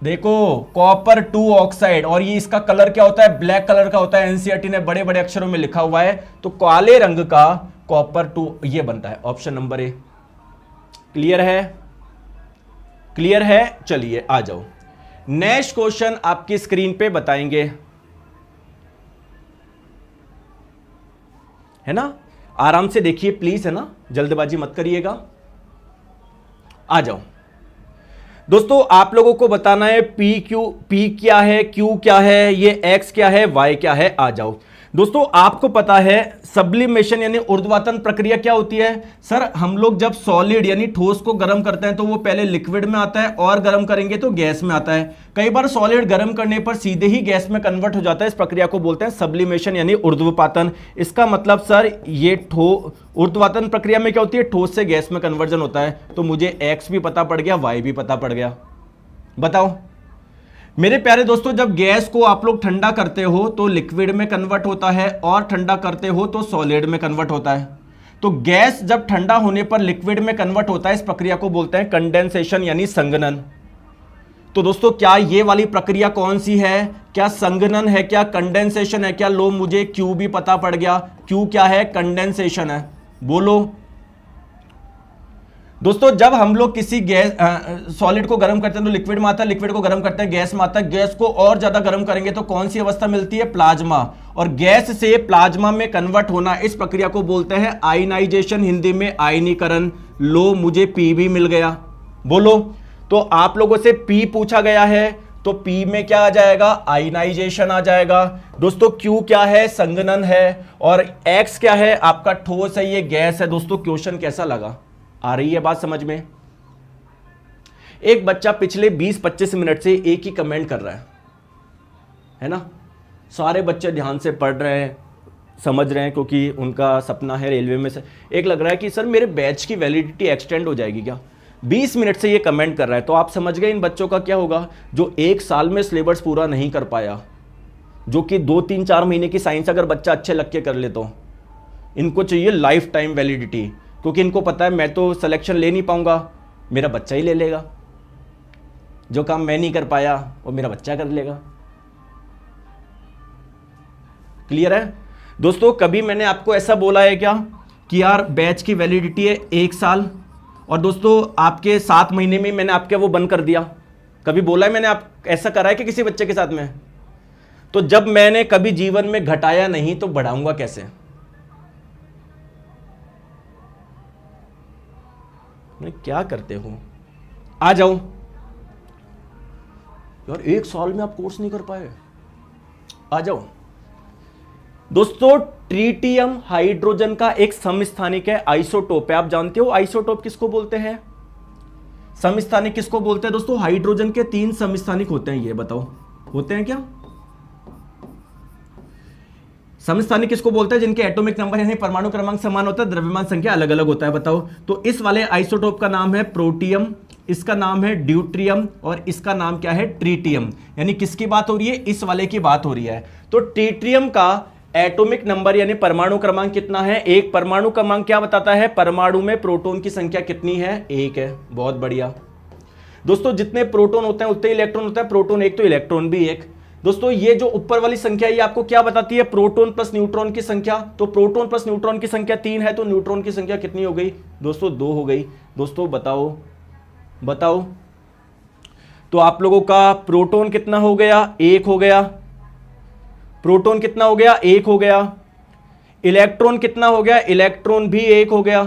देखो कॉपर 2 ऑक्साइड। और ये इसका कलर क्या होता है? ब्लैक कलर का होता है। एनसीईआरटी ने बड़े बड़े अक्षरों में लिखा हुआ है। तो काले रंग का कॉपर 2 ये बनता है। Option number A. क्लियर है? क्लियर है? चलिए आ जाओ, नेक्स्ट क्वेश्चन आपकी स्क्रीन पे बताएंगे, है ना? आराम से देखिए प्लीज, है ना, जल्दबाजी मत करिएगा। आ जाओ दोस्तों, आप लोगों को बताना है पी क्या है, क्यू क्या है, ये एक्स क्या है, वाई क्या है। आ जाओ दोस्तों, आपको पता है सब्लिमेशन यानी ऊर्ध्वपातन प्रक्रिया क्या होती है? सर हम लोग जब सॉलिड यानी ठोस को गर्म करते हैं तो वो पहले लिक्विड में आता है और गर्म करेंगे तो गैस में आता है। कई बार सॉलिड गर्म करने पर सीधे ही गैस में कन्वर्ट हो जाता है। इस प्रक्रिया को बोलते हैं सब्लिमेशन यानी ऊर्ध्वपातन। इसका मतलब सर ये ऊर्ध्वपातन प्रक्रिया में क्या होती है? ठोस से गैस में कन्वर्जन होता है। तो मुझे एक्स भी पता पड़ गया, वाई भी पता पड़ गया। बताओ मेरे प्यारे दोस्तों, जब गैस को आप लोग ठंडा करते हो तो लिक्विड में कन्वर्ट होता है और ठंडा करते हो तो सॉलिड में कन्वर्ट होता है। तो गैस जब ठंडा होने पर लिक्विड में कन्वर्ट होता है, इस प्रक्रिया को बोलते हैं कंडेंसेशन यानी संघनन। तो दोस्तों क्या ये वाली प्रक्रिया कौन सी है? क्या संघनन है, क्या कंडेंसेशन है? क्या लो मुझे क्यू भी पता पड़ गया। क्यू क्या है? कंडेंसेशन है। बोलो दोस्तों, जब हम लोग किसी गैस सॉलिड को गर्म करते हैं तो लिक्विड में आता है, लिक्विड को गर्म करते हैं गैस में आता है। गैस को और ज्यादा गर्म करेंगे तो कौन सी अवस्था मिलती है? प्लाज्मा। और गैस से प्लाज्मा में कन्वर्ट होना, इस प्रक्रिया को बोलते हैं आयनाइजेशन, हिंदी में आयनीकरण। लो मुझे पी भी मिल गया। बोलो, तो आप लोगों से पी पूछा गया है तो पी में क्या आ जाएगा? आयनाइजेशन आ जाएगा। दोस्तों क्यू क्या है? संघनन है। और एक्स क्या है? आपका ठोस है, ये गैस है। दोस्तों क्वेश्चन कैसा लगा? आ रही है बात समझ में? एक बच्चा पिछले 20-25 मिनट से एक ही कमेंट कर रहा है ना? सारे बच्चे ध्यान से पढ़ रहे हैं, समझ रहे हैं, क्योंकि उनका सपना है रेलवे में से। एक लग रहा है कि सर मेरे बैच की वैलिडिटी एक्सटेंड हो जाएगी क्या? 20 मिनट से ये कमेंट कर रहा है। तो आप समझ गए इन बच्चों का क्या होगा, जो 1 साल में सिलेबस पूरा नहीं कर पाया, जो कि 2-3-4 महीने की साइंस अगर बच्चा अच्छे लग के कर ले तो इनको चाहिए लाइफ टाइम वैलिडिटी। क्योंकि इनको पता है मैं तो सिलेक्शन ले नहीं पाऊंगा, मेरा बच्चा ही ले लेगा। जो काम मैं नहीं कर पाया वो मेरा बच्चा कर लेगा। क्लियर है दोस्तों? कभी मैंने आपको ऐसा बोला है क्या कि यार बैच की वैलिडिटी है 1 साल और दोस्तों आपके 7 महीने में मैंने आपके वो बंद कर दिया? कभी बोला है मैंने? आप ऐसा करा है कि किसी बच्चे के साथ में? तो जब मैंने कभी जीवन में घटाया नहीं तो बढ़ाऊंगा कैसे? क्या करते हो? आ जाओ यार, 1 साल में आप कोर्स नहीं कर पाए, आ जाओ। दोस्तों ट्रीटियम हाइड्रोजन का एक समस्थानिक है, आइसोटोप है। आप जानते हो आइसोटोप किसको बोलते हैं? समस्थानिक किसको बोलते हैं दोस्तों? हाइड्रोजन के 3 समस्थानिक होते हैं, ये बताओ होते हैं क्या? समस्थानिक किसको बोलते हैं? जिनके एटॉमिक नंबर यानी परमाणु क्रमांक समान होता है, द्रव्यमान संख्या अलग अलग होता है। बताओ। तो इस वाले आइसोटोप का नाम है प्रोटियम, इसका नाम है ड्यूट्रियम और इसका नाम क्या है? ट्रीटियम। यानी किसकी बात हो रही है? इस वाले की बात हो रही है। तो ट्रीटियम का एटॉमिक नंबर यानी परमाणु क्रमांक कितना है? 1। परमाणु क्रमांक क्या बताता है? परमाणु में प्रोटॉन की संख्या कितनी है? 1 है। बहुत बढ़िया दोस्तों, जितने प्रोटॉन होते हैं उतने इलेक्ट्रॉन होता है, प्रोटॉन 1 तो इलेक्ट्रॉन भी 1। दोस्तों ये जो ऊपर वाली संख्या ये आपको क्या बताती है? प्रोटॉन प्लस न्यूट्रॉन की संख्या। तो प्रोटॉन प्लस न्यूट्रॉन की संख्या 3 है, तो न्यूट्रॉन की संख्या कितनी हो गई दोस्तों? 2 हो गई। दोस्तों बताओ तो आप लोगों का प्रोटॉन कितना हो गया? 1 हो गया। प्रोटॉन कितना हो गया? 1 हो गया। इलेक्ट्रॉन कितना हो गया? इलेक्ट्रॉन भी 1 हो गया।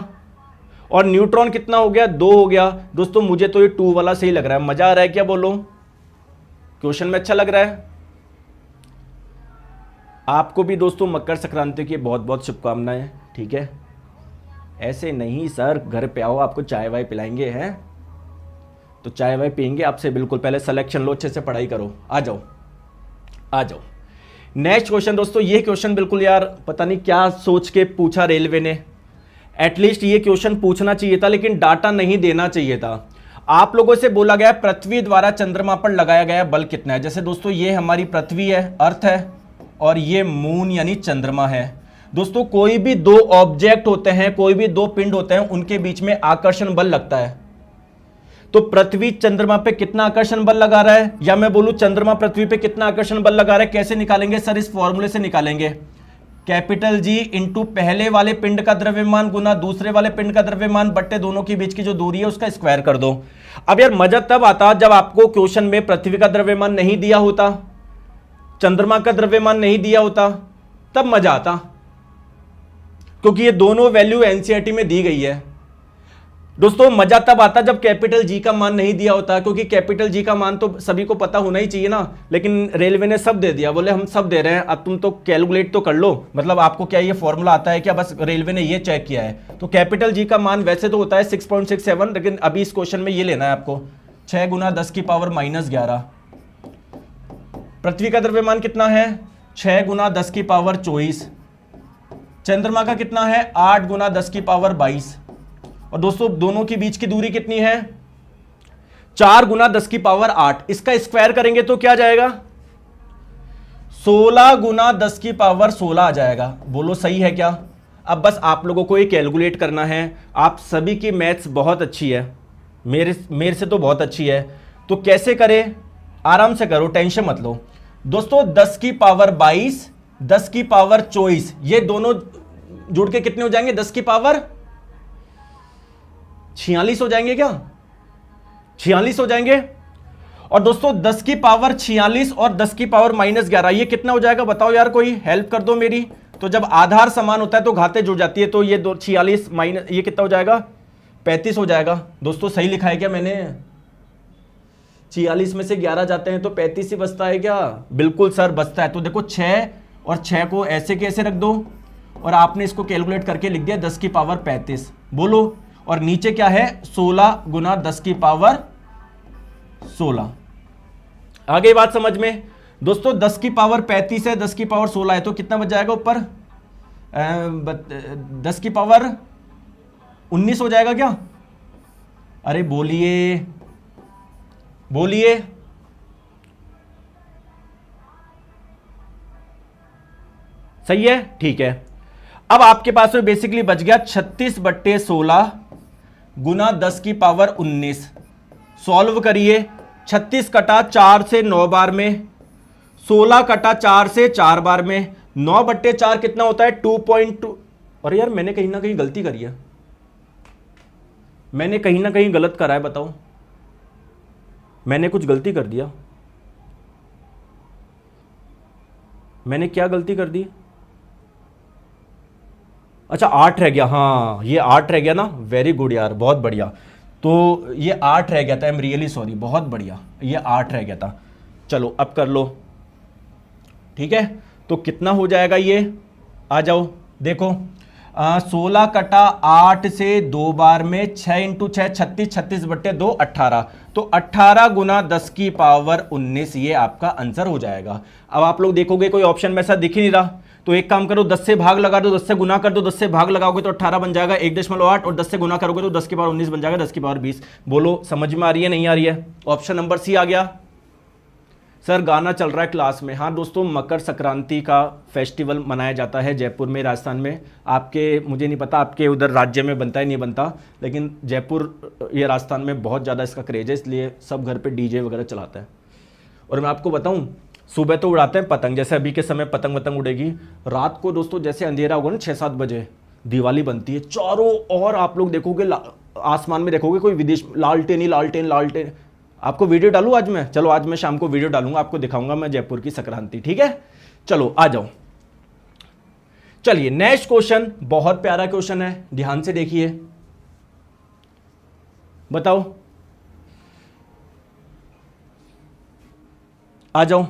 और न्यूट्रॉन कितना हो गया? 2 हो गया। दोस्तों मुझे तो ये 2 वाला सही लग रहा है। मजा आ रहा है क्या? बोलो, क्वेश्चन में अच्छा लग रहा है आपको भी? दोस्तों मकर संक्रांति की बहुत बहुत शुभकामनाएं। ठीक है, ऐसे नहीं सर, घर पे आओ, आपको चाय वाय पिलाएंगे हैं, तो चाय वाय पियेंगे आपसे। बिल्कुल, पहले सिलेक्शन लो, अच्छे से पढ़ाई करो। आ जाओ। नेक्स्ट क्वेश्चन दोस्तों, ये क्वेश्चन बिल्कुल यार पता नहीं क्या सोच के पूछा रेलवे ने। एटलीस्ट ये क्वेश्चन पूछना चाहिए था, लेकिन डाटा नहीं देना चाहिए था। आप लोगों से बोला गया पृथ्वी द्वारा चंद्रमा पर लगाया गया बल कितना है। जैसे दोस्तों ये हमारी पृथ्वी है, अर्थ है, और ये मून यानी चंद्रमा है। दोस्तों कोई भी 2 ऑब्जेक्ट होते हैं, कोई भी 2 पिंड होते हैं, उनके बीच में आकर्षण बल लगता है। तो पृथ्वी चंद्रमा पे कितना आकर्षण बल लगा रहा है, या मैं बोलूं चंद्रमा पृथ्वी पे कितना आकर्षण बल लगा रहा है? कैसे निकालेंगे सर? इस फॉर्मूले से निकालेंगे। कैपिटल जी इंटू पहले वाले पिंड का द्रव्यमान गुना दूसरे वाले पिंड का द्रव्यमान बट्टे दोनों के बीच की जो दूरी है उसका स्क्वायर कर दो। अब यार मजा तब आता जब आपको क्वेश्चन में पृथ्वी का द्रव्यमान नहीं दिया होता, चंद्रमा का द्रव्यमान नहीं दिया होता, तब मजा आता, क्योंकि ये दोनों वैल्यू एनसीईआरटी में दी गई है। दोस्तों मजा तब आता जब कैपिटल जी का मान नहीं दिया होता, क्योंकि कैपिटल जी का मान तो सभी को पता होना ही चाहिए ना, लेकिन रेलवे ने सब दे दिया। बोले हम सब दे रहे हैं, अब तुम तो कैलकुलेट तो कर लो। मतलब आपको क्या ये फॉर्मूला आता है क्या? बस रेलवे ने ये चेक किया है। तो कैपिटल जी का मान वैसे तो होता है 6.67, लेकिन अभी इस क्वेश्चन में ये लेना है आपको 6 गुना 10 की पावर -11। पृथ्वी का द्रव्यमान कितना है? 6 गुना 10 की पावर 24। चंद्रमा का कितना है? 8 गुना 10 की पावर 22। और दोस्तों दोनों के बीच की दूरी कितनी है? 4 गुना 10 की पावर 8। इसका स्क्वायर करेंगे तो क्या जाएगा? 16 गुना 10 की पावर 16 आ जाएगा। बोलो सही है क्या? अब बस आप लोगों को ये कैलकुलेट करना है। आप सभी की मैथ्स बहुत अच्छी है, मेरे से तो बहुत अच्छी है। तो कैसे करें? आराम से करो, टेंशन मत लो। दोस्तों 10 की पावर 22, 10 की पावर 24, ये दोनों जुड़ के कितने हो जाएंगे? 10 की पावर 46 हो जाएंगे क्या? 46 हो जाएंगे। और दोस्तों 10 की पावर 46 और 10 की पावर -11, ये कितना हो जाएगा? बताओ यार, कोई हेल्प कर दो मेरी। तो जब आधार समान होता है तो घातें जुड़ जाती है, तो ये 46 माइनस ये कितना हो जाएगा? 35 हो जाएगा। दोस्तों सही लिखा है क्या मैंने? 46 में से 11 जाते हैं तो 35 ही बचता है क्या? बिल्कुल सर बचता है। तो देखो 6 और 6 को ऐसे कैसे रख दो, और आपने इसको कैलकुलेट करके लिख दिया 10 की पावर 35। बोलो, और नीचे क्या है? 16 गुना 10 की पावर 16। आ गई बात समझ में? दोस्तों 10 की पावर 35 है, 10 की पावर 16 है, तो कितना बच जाएगा ऊपर? 10 की पावर 19 हो जाएगा क्या? अरे बोलिए बोलिए। सही है, ठीक है। अब आपके पास में बेसिकली बच गया 36/16 गुना 10 की पावर 19। सॉल्व करिए। 36 कटा 4 से 9 बार में, 16 कटा 4 से 4 बार में, 9/4 कितना होता है 2.2। और यार मैंने कहीं ना कहीं गलती करी है, मैंने कहीं ना कहीं गलत करा है, बताओ मैंने कुछ गलती कर दिया, मैंने क्या गलती कर दी? अच्छा 8 रह गया, हाँ ये 8 रह गया ना, वेरी गुड यार, बहुत बढ़िया। तो ये 8 रह गया था, आई एम रियली सॉरी, बहुत बढ़िया, ये 8 रह गया था। चलो अब कर लो, ठीक है। तो कितना हो जाएगा ये, आ जाओ देखो, 16 कटा 8 से 2 बार में, 6 × 6 36, 36/2 18। तो 18 गुना 10 की पावर 19 ये आपका आंसर हो जाएगा। अब आप लोग देखोगे कोई ऑप्शन में ऐसा दिख ही नहीं रहा, तो एक काम करो 10 से भाग लगा दो, 10 से गुना कर दो, 10 से भाग लगाओगे तो 18 बन जाएगा 1.8, और 10 से गुना करोगे तो 10 की पावर 19 बन जाएगा, 10 की पावर 20। बोलो समझ में आ रही है नहीं आ रही है? ऑप्शन नंबर सी आ गया। सर गाना चल रहा है क्लास में। हाँ दोस्तों, मकर संक्रांति का फेस्टिवल मनाया जाता है जयपुर में, राजस्थान में। आपके मुझे नहीं पता आपके उधर राज्य में बनता है नहीं बनता, लेकिन जयपुर ये राजस्थान में बहुत ज़्यादा इसका क्रेज है, इसलिए सब घर पे डीजे वगैरह चलाता है। और मैं आपको बताऊं, सुबह तो उड़ाते हैं पतंग, जैसे अभी के समय पतंग उड़ेगी, रात को दोस्तों जैसे अंधेरा होगा ना 6-7 बजे दिवाली बनती है चारों ओर। आप लोग देखोगे आसमान में देखोगे कोई विदेश लालटेन ही लालटेन। आपको वीडियो डालूं आज मैं? चलो आज मैं शाम को वीडियो डालूंगा, आपको दिखाऊंगा मैं जयपुर की संक्रांति, ठीक है। चलो आ जाओ, चलिए नेक्स्ट क्वेश्चन, बहुत प्यारा क्वेश्चन है, ध्यान से देखिए, बताओ आ जाओ।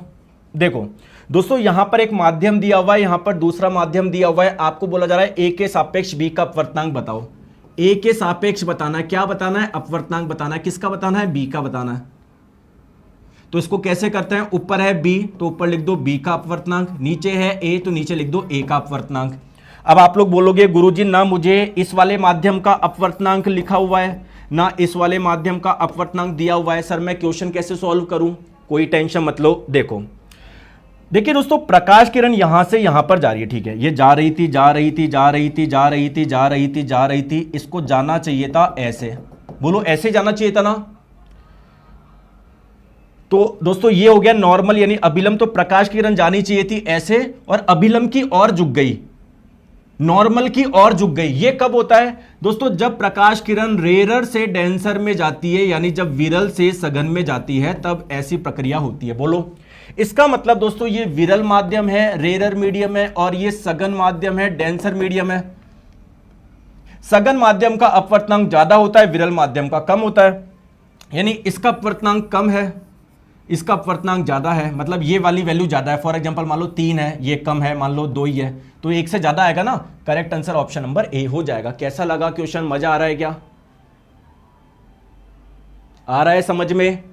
देखो दोस्तों, यहां पर एक माध्यम दिया हुआ है, यहां पर दूसरा माध्यम दिया हुआ है, आपको बोला जा रहा है ए के सापेक्ष बी का अपवर्तनांक बताओ। ए के सापेक्ष बताना है, क्या बताना है? अपवर्तनांक बताना है। किसका बताना है? बी का बताना है। तो इसको कैसे करते हैं? ऊपर है बी तो ऊपर लिख दो बी का अपवर्तनांक, नीचे है ए तो नीचे लिख दो ए का अपवर्तनांक। अब आप लोग बोलोगे गुरुजी ना मुझे इस वाले माध्यम का अपवर्तनांक लिखा हुआ है ना इस वाले माध्यम का अपवर्तनांक दिया हुआ है, सर मैं क्वेश्चन कैसे सॉल्व करूं? कोई टेंशन मत लो। देखिए दोस्तों, प्रकाश किरण यहां से यहां पर जा रही है, ठीक है, ये जा रही थी, इसको जाना चाहिए था ऐसे, बोलो ऐसे जाना चाहिए था ना। तो दोस्तों ये हो गया नॉर्मल यानी अभिलंब, तो प्रकाश किरण जानी चाहिए थी ऐसे और अभिलंब की ओर झुक गई, नॉर्मल की ओर झुक गई। ये कब होता है दोस्तों? जब प्रकाश किरण रेरर से डेंसर में जाती है, यानी जब विरल से सघन में जाती है, तब ऐसी प्रक्रिया होती है। बोलो, इसका मतलब दोस्तों ये विरल माध्यम है, रेरर मीडियम है, और ये सघन माध्यम है, डेंसर मीडियम है। सघन माध्यम का अपवर्तनांक ज्यादा होता है, विरल माध्यम का कम होता है, यानी इसका अपवर्तनांक कम है, इसका अपवर्तनांक ज्यादा है, मतलब ये वाली वैल्यू ज्यादा है। फॉर एग्जांपल मान लो 3 है, ये कम है, मान लो 2 ही है, तो 1 से ज्यादा आएगा ना। Correct answer option number A हो जाएगा। कैसा लगा क्वेश्चन? मजा आ रहा है क्या? आ रहा है समझ में?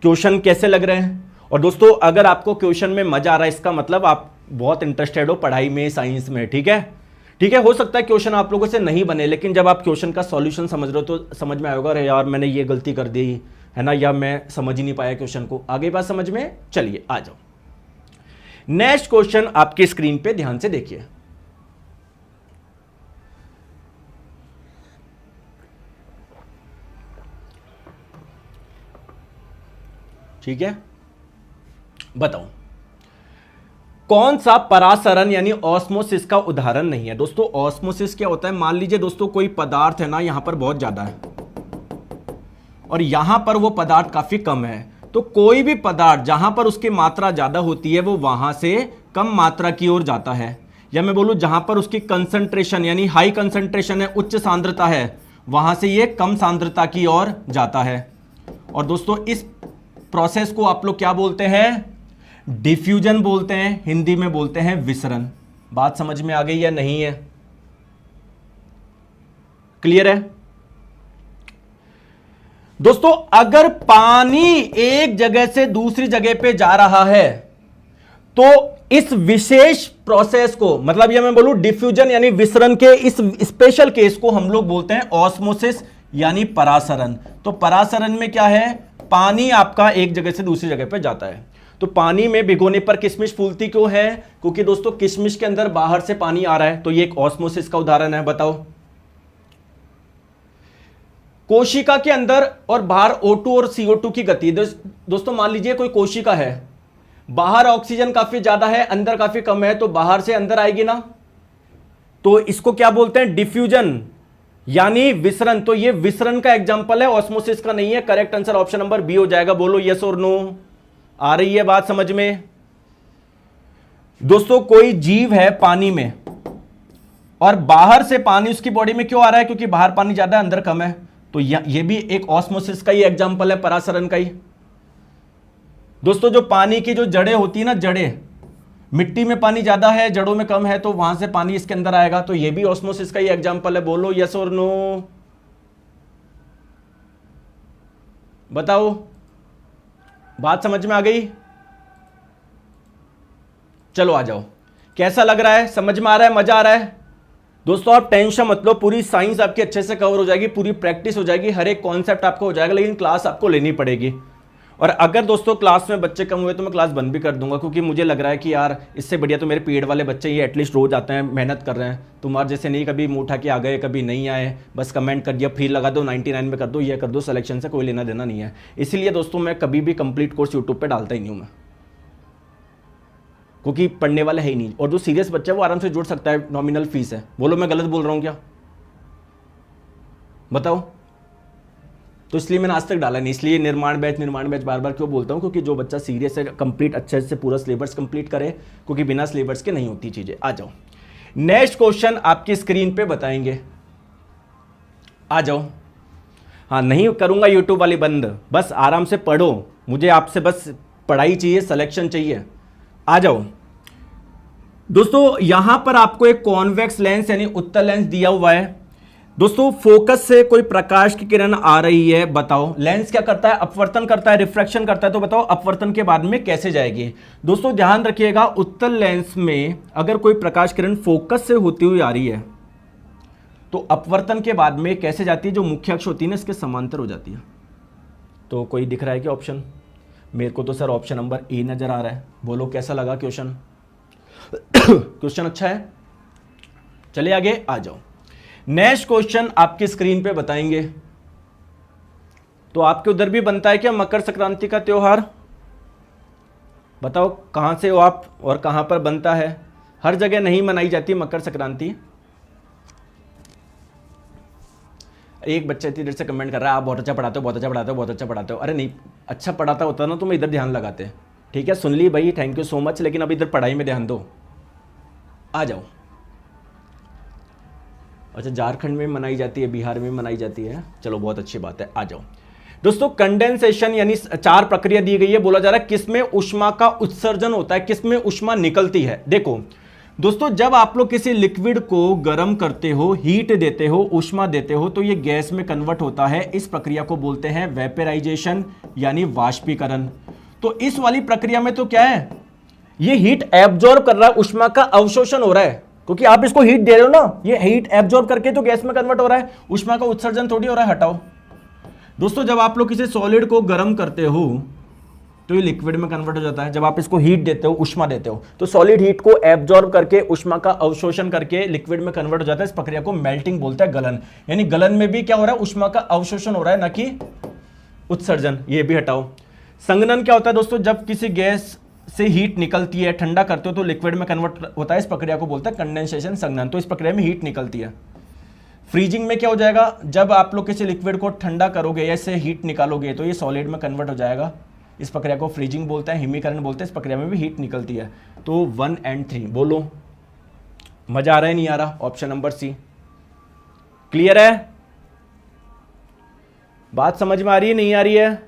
क्वेश्चन कैसे लग रहे हैं? और दोस्तों अगर आपको क्वेश्चन में मजा आ रहा है, इसका मतलब आप बहुत इंटरेस्टेड हो पढ़ाई में, साइंस में, ठीक है। हो सकता है क्वेश्चन आप लोगों से नहीं बने, लेकिन जब आप क्वेश्चन का सॉल्यूशन समझ रहे हो तो समझ में आएगा, अरे यार मैंने ये गलती कर दी है ना, या मैं समझ ही नहीं पाया क्वेश्चन को। आगे बात समझ में? चलिए आ जाओ, नेक्स्ट क्वेश्चन आपकी स्क्रीन पे ध्यान से देखिए। ठीक है, बताओ कौन सा परासरण यानी ऑस्मोसिस का उदाहरण नहीं है? दोस्तों ऑस्मोसिस क्या होता है? मान लीजिए दोस्तों कोई पदार्थ है ना, यहां पर बहुत ज्यादा है और यहां पर वो पदार्थ काफी कम है, तो कोई भी पदार्थ जहां पर उसकी मात्रा ज्यादा होती है वो वहां से कम मात्रा की ओर जाता है, या मैं बोलूं जहां पर उसकी कंसंट्रेशन यानी हाई कंसंट्रेशन है, उच्च सांद्रता है, वहां से ये कम सांद्रता की ओर जाता है। और दोस्तों इस प्रोसेस को आप लोग क्या बोलते हैं? डिफ्यूजन बोलते हैं, हिंदी में बोलते हैं विसरण। बात समझ में आ गई या नहीं है? क्लियर है दोस्तों? अगर पानी एक जगह से दूसरी जगह पे जा रहा है तो इस विशेष प्रोसेस को, मतलब ये मैं बोलूं डिफ्यूजन यानी विसरण के इस स्पेशल केस को हम लोग बोलते हैं ऑस्मोसिस यानी परासरण। तो परासरण में क्या है? पानी आपका एक जगह से दूसरी जगह पे जाता है। तो पानी में भिगोने पर किशमिश फूलती क्यों है? क्योंकि दोस्तों किशमिश के अंदर बाहर से पानी आ रहा है, तो ये एक ऑस्मोसिस का उदाहरण है। बताओ, कोशिका के अंदर और बाहर O2 और CO2 की गति, दोस्तों मान लीजिए कोई कोशिका है, बाहर ऑक्सीजन काफी ज्यादा है, अंदर काफी कम है, तो बाहर से अंदर आएगी ना, तो इसको क्या बोलते हैं? डिफ्यूजन यानी विसरण। तो ये विसरण का एग्जांपल है, ऑस्मोसिस का नहीं है। Correct answer option number B हो जाएगा। बोलो यस और नो। आ रही है बात समझ में? दोस्तों कोई जीव है पानी में और बाहर से पानी उसकी बॉडी में क्यों आ रहा है? क्योंकि बाहर पानी ज्यादा है, अंदर कम है। तो ये भी एक ऑस्मोसिस का ही एग्जांपल है, परासरण का ही। दोस्तों जो पानी की जो जड़ें होती है ना, जड़ें, मिट्टी में पानी ज्यादा है, जड़ों में कम है, तो वहां से पानी इसके अंदर आएगा। तो ये भी ऑस्मोसिस का ही एग्जांपल है। बोलो यस और नो। बताओ, बात समझ में आ गई? चलो आ जाओ। कैसा लग रहा है? समझ में आ रहा है? मजा आ रहा है? दोस्तों आप टेंशन मत लो, पूरी साइंस आपकी अच्छे से कवर हो जाएगी, पूरी प्रैक्टिस हो जाएगी, हर एक कॉन्सेप्ट आपको हो जाएगा, लेकिन क्लास आपको लेनी पड़ेगी। और अगर दोस्तों क्लास में बच्चे कम हुए तो मैं क्लास बंद भी कर दूंगा, क्योंकि मुझे लग रहा है कि यार इससे बढ़िया तो मेरे पेड वाले बच्चे ये एटलीस्ट रोज आते हैं, मेहनत कर रहे हैं। तुम्हारे जैसे नहीं कभी मुंह उठा के आ गए, कभी नहीं आए, बस कमेंट कर दिया, फ्री लगा दो, 99 में कर दो, ये कर दो, सिलेक्शन से कोई लेना देना नहीं है। इसलिए दोस्तों मैं कभी भी कंप्लीट कोर्स यूट्यूब पर डालता ही नहीं हूँ मैं, क्योंकि पढ़ने वाला है ही नहीं। और जो सीरियस बच्चा है वो आराम से जुड़ सकता है, नॉमिनल फीस है। बोलो मैं गलत बोल रहा हूं क्या? बताओ। तो इसलिए मैंने आज तक डाला नहीं। इसलिए निर्माण बैच बार बार क्यों बोलता हूं? क्योंकि जो बच्चा सीरियस है, कंप्लीट अच्छे से पूरा सिलेबस कंप्लीट करे, क्योंकि बिना सिलेबस के नहीं होती चीजें। आ जाओ, नेक्स्ट क्वेश्चन आपकी स्क्रीन पे बताएंगे। आ जाओ। हाँ, नहीं करूंगा यूट्यूब वाली बंद, बस आराम से पढ़ो। मुझे आपसे बस पढ़ाई चाहिए, सिलेक्शन चाहिए। आ जाओ दोस्तों, यहां पर आपको एक कॉन्वेक्स लेंस यानी उत्तल लेंस दिया हुआ है। दोस्तों फोकस से कोई प्रकाश की किरण आ रही है, बताओ लेंस क्या करता है? अपवर्तन करता है, रिफ्रैक्शन करता है। तो बताओ अपवर्तन के बाद में कैसे जाएगी? दोस्तों ध्यान रखिएगा, उत्तल लेंस में अगर कोई प्रकाश किरण फोकस से होती हुई आ रही है तो अपवर्तन के बाद में कैसे जाती है? जो मुख्य अक्ष होती है ना, इसके समांतर हो जाती है। तो कोई दिख रहा है क्या ऑप्शन? मेरे को तो सर ऑप्शन नंबर ए नजर आ रहा है। बोलो कैसा लगा क्वेश्चन? क्वेश्चन अच्छा है। चलिए आगे आ जाओ। नेक्स्ट क्वेश्चन आपकी स्क्रीन पे बताएंगे। तो आपके उधर भी बनता है क्या मकर संक्रांति का त्योहार? बताओ कहां से हो आप और कहां पर बनता है? हर जगह नहीं मनाई जाती मकर संक्रांति। एक बच्चा इतनी देर से कमेंट कर रहा है, आप बहुत अच्छा पढ़ाते हो, बहुत अच्छा पढ़ाते हो, बहुत अच्छा पढ़ाते हो। अरे नहीं, अच्छा पढ़ाता होता ना तो मैं इधर ध्यान लगाते। ठीक है, सुन ली भाई, थैंक यू सो मच, लेकिन अब इधर पढ़ाई में ध्यान दो। आ जाओ। अच्छा, झारखंड में मनाई जाती है, बिहार में मनाई जाती है, चलो बहुत अच्छी बात है। आ जाओ दोस्तों, कंडेंसेशन यानी 4 प्रक्रिया दी गई है। बोला जा रहा है किसमें ऊष्मा का उत्सर्जन होता है, किसमें ऊष्मा निकलती है। देखो दोस्तों, जब आप लोग किसी लिक्विड को गर्म करते हो, हीट देते हो, ऊष्मा देते हो, तो ये गैस में कन्वर्ट होता है। इस प्रक्रिया को बोलते हैं वेपराइजेशन यानी वाष्पीकरण। तो इस वाली प्रक्रिया में तो क्या है, ये हीट एब्जॉर्ब कर रहा है, ऊष्मा का अवशोषण हो रहा है, क्योंकि आप इसको हीट दे रहे हो ना, ये हीट एब्जॉर्ब करके तो गैस में कन्वर्ट हो रहा है, ऊष्मा का उत्सर्जन थोड़ी हो रहा है। हटाओ दोस्तों, जब आप लोग किसी सॉलिड को गर्म करते हो तो ये लिक्विड में कन्वर्ट हो जाता है। जब आप इसको हीट देते हो, ऊष्मा देते हो, तो सॉलिड हीट को एब्जॉर्ब करके ऊष्मा का अवशोषण करके लिक्विड में कन्वर्ट हो जाता है। इस प्रक्रिया को मेल्टिंग बोलते हैं, गलन। यानी गलन में भी क्या हो रहा है, ऊष्मा का अवशोषण हो रहा है, ना कि उत्सर्जन। ये भी हटाओ। संघनन क्या होता है दोस्तों, जब किसी गैस से हीट निकलती है, ठंडा करते हो तो लिक्विड में कन्वर्ट होता है। इस प्रक्रिया को बोलते हैं कंडेंसेशन, संघनन। तो इस प्रक्रिया में हीट निकलती है। फ्रीजिंग में क्या हो जाएगा, जब आप लोग किसी लिक्विड को ठंडा करोगे या इससे हीट निकालोगे तो ये सॉलिड में कन्वर्ट हो जाएगा। इस प्रक्रिया को फ्रीजिंग बोलते हैं, हिमीकरण बोलते हैं। इस प्रक्रिया में भी हीट निकलती है। तो 1 और 3 बोलो, मजा आ रहा है नहीं आ रहा? ऑप्शन नंबर सी क्लियर है? बात समझ में आ रही है नहीं आ रही है?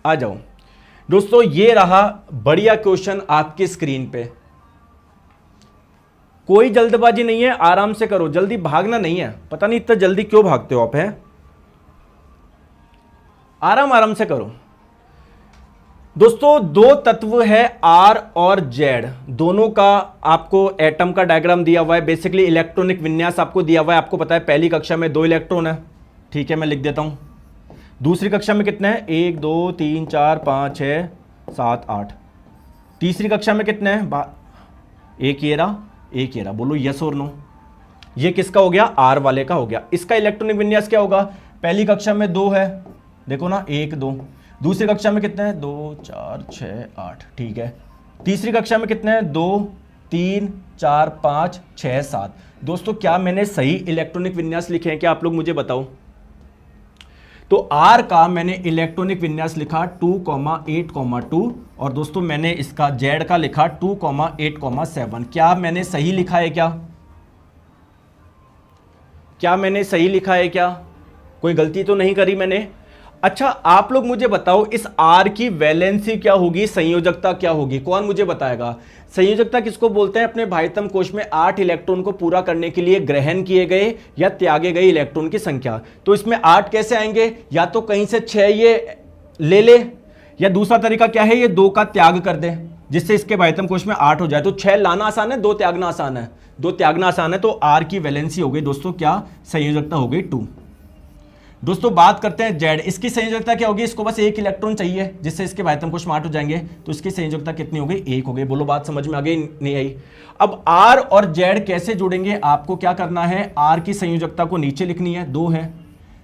आ जाओ दोस्तों, ये रहा बढ़िया क्वेश्चन आपकी स्क्रीन पे। कोई जल्दबाजी नहीं है, आराम से करो, जल्दी भागना नहीं है। पता नहीं इतना जल्दी क्यों भागते हो आप, है? आराम आराम से करो। दोस्तों 2 तत्व है R और Z, दोनों का आपको एटम का डायग्राम दिया हुआ है। बेसिकली इलेक्ट्रॉनिक विन्यास आपको दिया हुआ है। आपको पता है पहली कक्षा में 2 इलेक्ट्रॉन है, ठीक है, मैं लिख देता हूं। दूसरी कक्षा में कितने हैं? 1 2 3 4 5 6 7 8। तीसरी कक्षा में कितने हैं? एक ये रहा। बोलो यस और नो। ये किसका हो गया? R वाले का हो गया। इसका इलेक्ट्रॉनिक विन्यास क्या होगा? पहली कक्षा में 2 है, देखो ना, 1 2। दूसरी कक्षा में कितने हैं 2 4 6 8, ठीक है। तीसरी कक्षा में कितने हैं 2 3 4 5 6 7। दोस्तों क्या मैंने सही इलेक्ट्रॉनिक विन्यास लिखे हैं क्या, आप लोग मुझे बताओ। तो R का मैंने इलेक्ट्रॉनिक विन्यास लिखा 2,8,2 और दोस्तों मैंने इसका Z का लिखा 2,8,7। क्या मैंने सही लिखा है क्या मैंने सही लिखा है क्या, कोई गलती तो नहीं करी मैंने। अच्छा आप लोग मुझे बताओ इस R की वैलेंसी क्या होगी, संयोजकता क्या होगी, कौन मुझे बताएगा। संयोजकता किसको बोलते हैं, अपने भाइतम कोश में 8 इलेक्ट्रॉन को पूरा करने के लिए ग्रहण किए गए या त्यागे गए इलेक्ट्रॉन की संख्या। तो इसमें 8 कैसे आएंगे, या तो कहीं से 6 ये ले या दूसरा तरीका क्या है, ये 2 का त्याग कर दे जिससे इसके भाइतम कोश में 8 हो जाए। तो 6 लाना आसान है, 2 त्यागना आसान है, 2 त्यागना आसान है। तो R की वैलेंसी हो गई दोस्तों क्या, संयोजकता हो गई 2। दोस्तों बात करते हैं Z, इसकी संयोजकता क्या होगी, इसको बस 1 इलेक्ट्रॉन चाहिए जिससे इसके भाइतम कोश में 8 हो जाएंगे। तो इसकी संयोजकता कितनी हो गई, 1 हो गई। बोलो बात समझ में आ गई नहीं आई। अब R और Z कैसे जुड़ेंगे, आपको क्या करना है, R की संयोजकता को नीचे लिखनी है 2 है,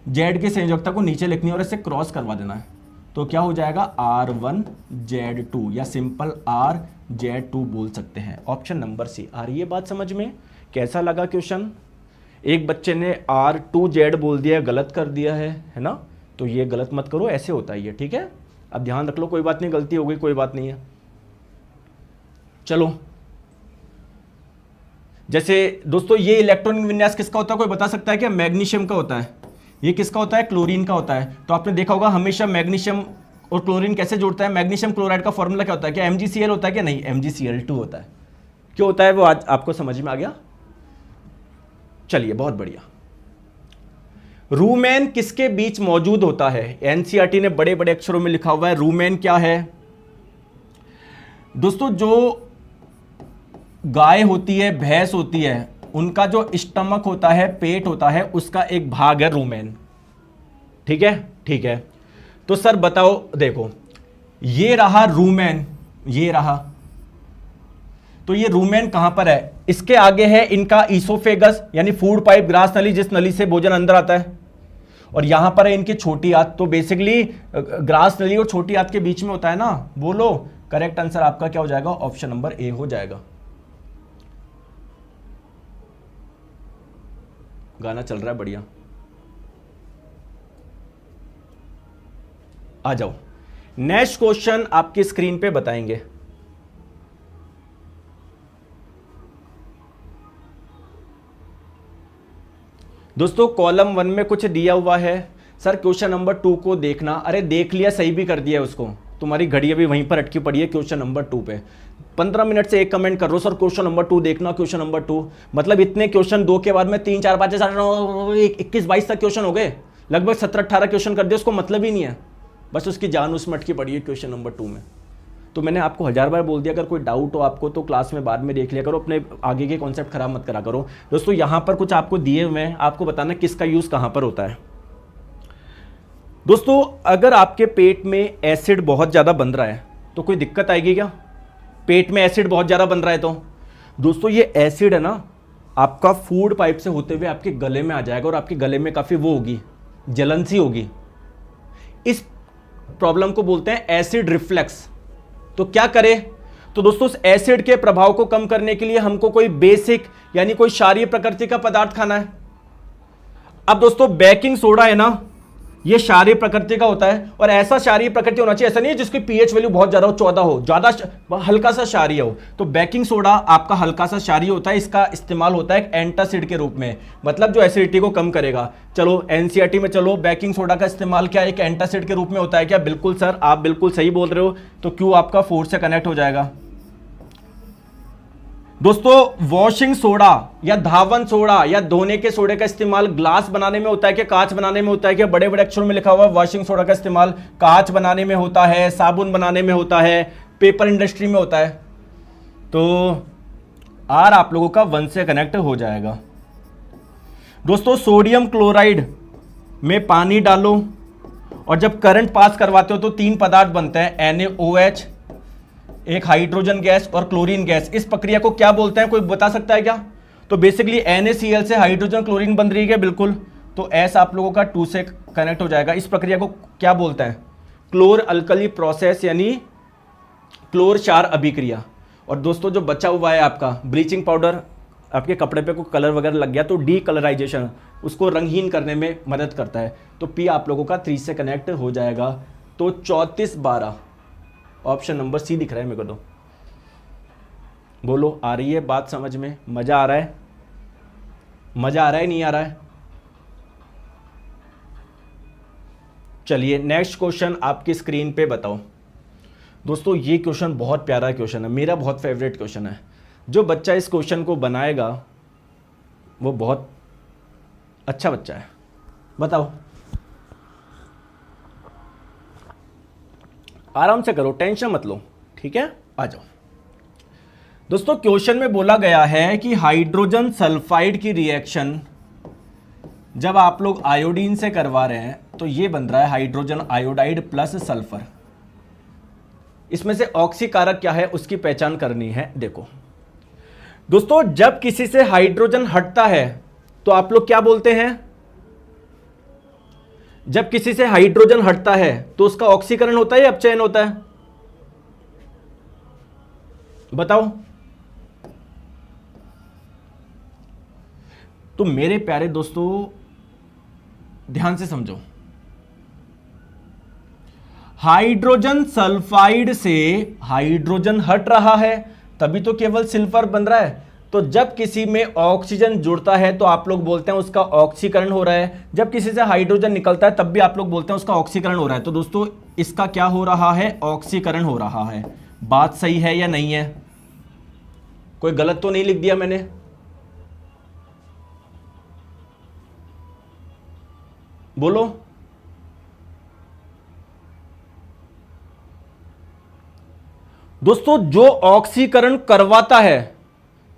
Z की संयोजकता को नीचे लिखनी है और इसे क्रॉस करवा देना है। तो क्या हो जाएगा R1Z2 या सिंपल RZ2 बोल सकते हैं। ऑप्शन नंबर सी। आ रही है बात समझ में, कैसा लगा क्वेश्चन। एक बच्चे ने R2Z बोल दिया, गलत कर दिया है ना, तो ये गलत मत करो, ऐसे होता है ये, ठीक है। अब ध्यान रख लो, कोई बात नहीं, गलती हो गई कोई बात नहीं है। चलो जैसे दोस्तों ये इलेक्ट्रॉनिक विन्यास किसका होता है, कोई बता सकता है क्या, मैग्नीशियम का होता है। ये किसका होता है, क्लोरीन का होता है। तो आपने देखा होगा हमेशा मैग्नीशियम और क्लोरीन कैसे जुड़ता है, मैग्नीशियम क्लोराइड का फॉर्मूला क्या होता है, क्या MgCl होता है क्या, नहीं MgCl2 होता है। क्यों होता है वो आज आपको समझ में आ गया। चलिए बहुत बढ़िया। रूमेन किसके बीच मौजूद होता है, एनसीईआरटी ने बड़े बड़े अक्षरों में लिखा हुआ है। रूमेन क्या है दोस्तों, जो गाय होती है, भैंस होती है, उनका जो स्टमक होता है, पेट होता है, उसका एक भाग है रूमेन, ठीक है ठीक है। तो सर बताओ, देखो ये रहा रूमेन, ये रहा, तो ये रूमेन कहां पर है, इसके आगे है इनका ईसोफेगस यानी फूड पाइप, ग्रास नली, जिस नली से भोजन अंदर आता है, और यहां पर है इनकी छोटी आंत। तो बेसिकली ग्रास नली और छोटी आंत के बीच में होता है ना। बोलो करेक्ट आंसर आपका क्या हो जाएगा, ऑप्शन नंबर ए हो जाएगा। गाना चल रहा है बढ़िया, आ जाओ। नेक्स्ट क्वेश्चन आपकी स्क्रीन पे बताएंगे। दोस्तों कॉलम 1 में कुछ दिया हुआ है, सर क्वेश्चन नंबर 2 को देखना। अरे देख लिया, सही भी कर दिया उसको, तुम्हारी घड़ी अभी वहीं पर अटकी पड़ी है क्वेश्चन नंबर 2 पे। 15 मिनट से एक कमेंट कर रहे हो सर क्वेश्चन नंबर 2 देखना, क्वेश्चन नंबर 2, मतलब इतने क्वेश्चन 2 के बाद में 3 4 5 6 7 21 22 तक क्वेश्चन हो गए, लगभग 17 18 क्वेश्चन कर दिए, उसको मतलब ही नहीं है, बस उसकी जान उसमें अटकी पड़ी है क्वेश्चन नंबर 2 में। तो मैंने आपको 1000 बार बोल दिया, अगर कोई डाउट हो आपको तो क्लास में बाद में देख लिया करो, अपने आगे के कॉन्सेप्ट खराब मत करा करो। दोस्तों यहाँ पर कुछ आपको दिए हुए हैं, आपको बताना किसका यूज कहाँ पर होता है। दोस्तों अगर आपके पेट में एसिड बहुत ज़्यादा बन रहा है तो कोई दिक्कत आएगी क्या, पेट में एसिड बहुत ज़्यादा बन रहा है तो दोस्तों ये एसिड है ना, आपका फूड पाइप से होते हुए आपके गले में आ जाएगा और आपके गले में काफ़ी वो होगी, जलन सी होगी। इस प्रॉब्लम को बोलते हैं एसिड रिफ्लेक्स। तो क्या करें, तो दोस्तों उस एसिड के प्रभाव को कम करने के लिए हमको कोई बेसिक यानी कोई क्षारीय प्रकृति का पदार्थ खाना है। अब दोस्तों बेकिंग सोडा है ना, ये क्षारीय प्रकृति का होता है, और ऐसा क्षारीय प्रकृति होना चाहिए, ऐसा नहीं है जिसकी पीएच वैल्यू बहुत ज्यादा हो, 14 हो, ज्यादा हल्का सा क्षारीय हो। तो बेकिंग सोडा आपका हल्का सा क्षारीय होता है, इसका इस्तेमाल होता है एक एंटासिड के रूप में, मतलब जो एसिडिटी को कम करेगा। चलो एनसीईआरटी में चलो, बेकिंग सोडा का इस्तेमाल क्या एक एंटासिड के रूप में होता है क्या, बिल्कुल सर आप बिल्कुल सही बोल रहे हो। तो क्यों आपका 4 से कनेक्ट हो जाएगा। दोस्तों वॉशिंग सोडा या धावन सोडा या धोने के सोडे का इस्तेमाल ग्लास बनाने में होता है क्या, कांच बनाने में होता है क्या, बड़े बड़े अक्षरों में लिखा हुआ है वॉशिंग सोडा का इस्तेमाल कांच बनाने में होता है, साबुन बनाने में होता है, पेपर इंडस्ट्री में होता है। तो आर आप लोगों का 1 से कनेक्ट हो जाएगा। दोस्तों सोडियम क्लोराइड में पानी डालो और जब करंट पास करवाते हो तो 3 पदार्थ बनते हैं, NaOH, एक हाइड्रोजन गैस और क्लोरीन गैस। इस प्रक्रिया को क्या बोलते हैं, कोई बता सकता है क्या। तो बेसिकली NaCl से हाइड्रोजन क्लोरीन बन रही है बिल्कुल, तो S आप लोगों का 2 से कनेक्ट हो जाएगा। इस प्रक्रिया को क्या बोलते हैं, क्लोर अल्कली प्रोसेस यानी क्लोर क्षार अभिक्रिया। और दोस्तों जो बचा हुआ है आपका ब्लीचिंग पाउडर, आपके कपड़े पे कोई कलर वगैरह लग गया तो डी कलराइजेशन, उसको रंगहीन करने में मदद करता है। तो पी आप लोगों का 3 से कनेक्ट हो जाएगा। तो 34/12 ऑप्शन नंबर सी दिख रहा है मेरे को। तो बोलो, आ रही है बात समझ में? मजा आ रहा है? मजा आ रहा है नहीं आ रहा है? चलिए नेक्स्ट क्वेश्चन आपकी स्क्रीन पे बताओ। दोस्तों ये क्वेश्चन बहुत प्यारा क्वेश्चन है, मेरा बहुत फेवरेट क्वेश्चन है। जो बच्चा इस क्वेश्चन को बनाएगा वो बहुत अच्छा बच्चा है। बताओ, आराम से करो, टेंशन मत लो, ठीक है? आ जाओ दोस्तों। क्वेश्चन में बोला गया है कि हाइड्रोजन सल्फाइड की रिएक्शन जब आप लोग आयोडीन से करवा रहे हैं तो ये बन रहा है हाइड्रोजन आयोडाइड प्लस सल्फर। इसमें से ऑक्सीकारक क्या है उसकी पहचान करनी है। देखो दोस्तों, जब किसी से हाइड्रोजन हटता है तो आप लोग क्या बोलते हैं? जब किसी से हाइड्रोजन हटता है तो उसका ऑक्सीकरण होता है या अपचयन होता है? बताओ। तो मेरे प्यारे दोस्तों ध्यान से समझो, हाइड्रोजन सल्फाइड से हाइड्रोजन हट रहा है तभी तो केवल सिल्फर बन रहा है। तो जब किसी में ऑक्सीजन जुड़ता है तो आप लोग बोलते हैं उसका ऑक्सीकरण हो रहा है। जब किसी से हाइड्रोजन निकलता है तब भी आप लोग बोलते हैं उसका ऑक्सीकरण हो रहा है। तो दोस्तों इसका क्या हो रहा है? ऑक्सीकरण हो रहा है। बात सही है या नहीं है? कोई गलत तो नहीं लिख दिया मैंने? बोलो। दोस्तों जो ऑक्सीकरण करवाता है,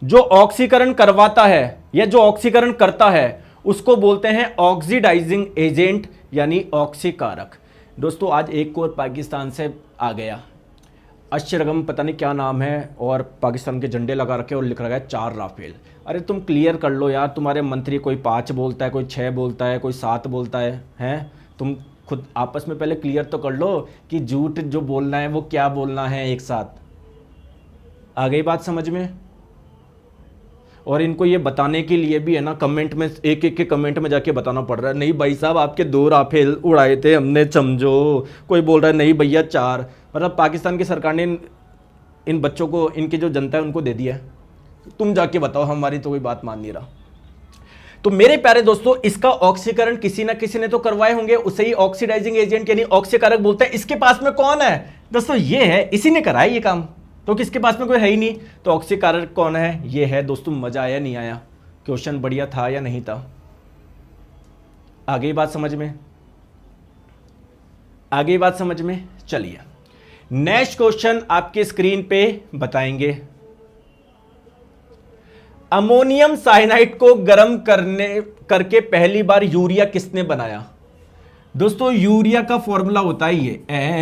जो ऑक्सीकरण करवाता है या जो ऑक्सीकरण करता है उसको बोलते हैं ऑक्सीडाइजिंग एजेंट यानी ऑक्सीकारक। दोस्तों आज एक और पाकिस्तान से आ गया, अशरगम पता नहीं क्या नाम है, और पाकिस्तान के झंडे लगा रखे और लिख रखा है 4 राफेल। अरे तुम क्लियर कर लो यार, तुम्हारे मंत्री कोई 5 बोलता है, कोई 6 बोलता है, कोई 7 बोलता है, हैं? तुम खुद आपस में पहले क्लियर तो कर लो कि झूठ जो बोलना है वो क्या बोलना है एक साथ। आ गई बात समझ में? और इनको ये बताने के लिए भी है ना, कमेंट में एक एक के कमेंट में जाके बताना पड़ रहा है, नहीं भाई साहब आपके 2 राफेल उड़ाए थे हमने, समझो। कोई बोल रहा है नहीं भैया 4। मतलब पाकिस्तान की सरकार ने इन बच्चों को, इनकी जो जनता है उनको दे दिया है। तुम जाके बताओ, हमारी तो कोई बात मान नहीं रहा। तो मेरे प्यारे दोस्तों इसका ऑक्सीकरण किसी ना किसी ने तो करवाए होंगे, उसे ही ऑक्सीडाइजिंग एजेंट यानी ऑक्सीकारक बोलते हैं। इसके पास में कौन है दोस्तों? ये है, इसी ने कराया ये काम। तो किसके पास में कोई है ही नहीं, तो ऑक्सीकारक कौन है? ये है दोस्तों। मजा आया नहीं आया? क्वेश्चन बढ़िया था या नहीं था? आ गई बात समझ में? आ गई बात समझ में? चलिए नेक्स्ट क्वेश्चन आपके स्क्रीन पे बताएंगे। अमोनियम साइनाइड को गर्म करके पहली बार यूरिया किसने बनाया? दोस्तों यूरिया का फॉर्मूला होता है ये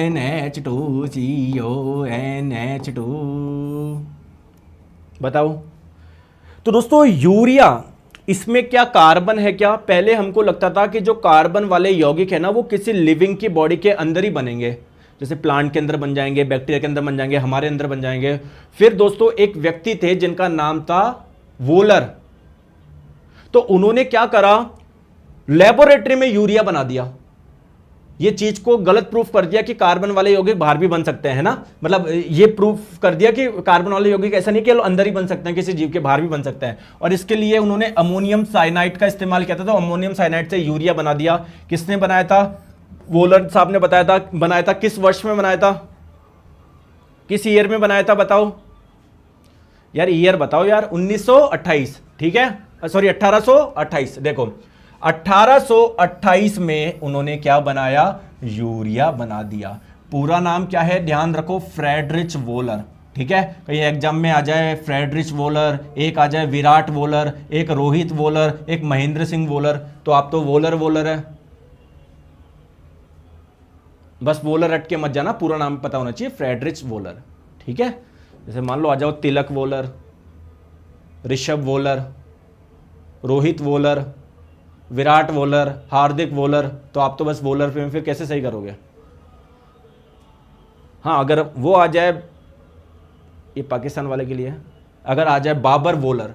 NH2CO NH2। बताओ। तो दोस्तों यूरिया, इसमें क्या कार्बन है क्या? पहले हमको लगता था कि जो कार्बन वाले यौगिक है ना वो किसी लिविंग की बॉडी के अंदर ही बनेंगे, जैसे प्लांट के अंदर बन जाएंगे, बैक्टीरिया के अंदर बन जाएंगे, हमारे अंदर बन जाएंगे। फिर दोस्तों एक व्यक्ति थे जिनका नाम था वोलर, तो उन्होंने क्या करा, लेबोरेटरी में यूरिया बना दिया। ये चीज को गलत प्रूफ कर दिया कि कार्बन वाले यौगिक बाहर भी बन सकते हैं ना, मतलब ये प्रूफ कर दिया कि कार्बन वाले यौगिक ऐसा नहीं कि अंदर ही बन सकते हैं, किसी जीव के बाहर भी बन सकते हैं। और इसके लिए उन्होंने अमोनियम साइनाइड का इस्तेमाल किया था। तो अमोनियम साइनाइड से यूरिया बना दिया। किसने बनाया था? वोलर साहब ने बनाया था। किस वर्ष में बनाया था? किस ईयर में बनाया था? बताओ यार, ईयर बताओ यार। 1928, ठीक है, सॉरी 1828। देखो 1828 में उन्होंने क्या बनाया? यूरिया बना दिया। पूरा नाम क्या है? ध्यान रखो, फ्रेडरिच वोलर। ठीक है, कहीं एग्जाम में आ जाए फ्रेडरिच वोलर, एक आ जाए विराट वोलर, एक रोहित वोलर, एक महेंद्र सिंह वोलर, तो आप तो वोलर है। बस वोलर रट के मत जाना, पूरा नाम पता होना चाहिए, फ्रेडरिच वोलर। ठीक है, जैसे मान लो आ जाओ Tilak bowler, Rishabh bowler, Rohit bowler, Virat bowler, Hardik bowler, तो आप तो बस वोलर पे फिर कैसे सही करोगे? हाँ, अगर वो आ जाए, ये पाकिस्तान वाले के लिए, अगर आ जाए बाबर बॉलर,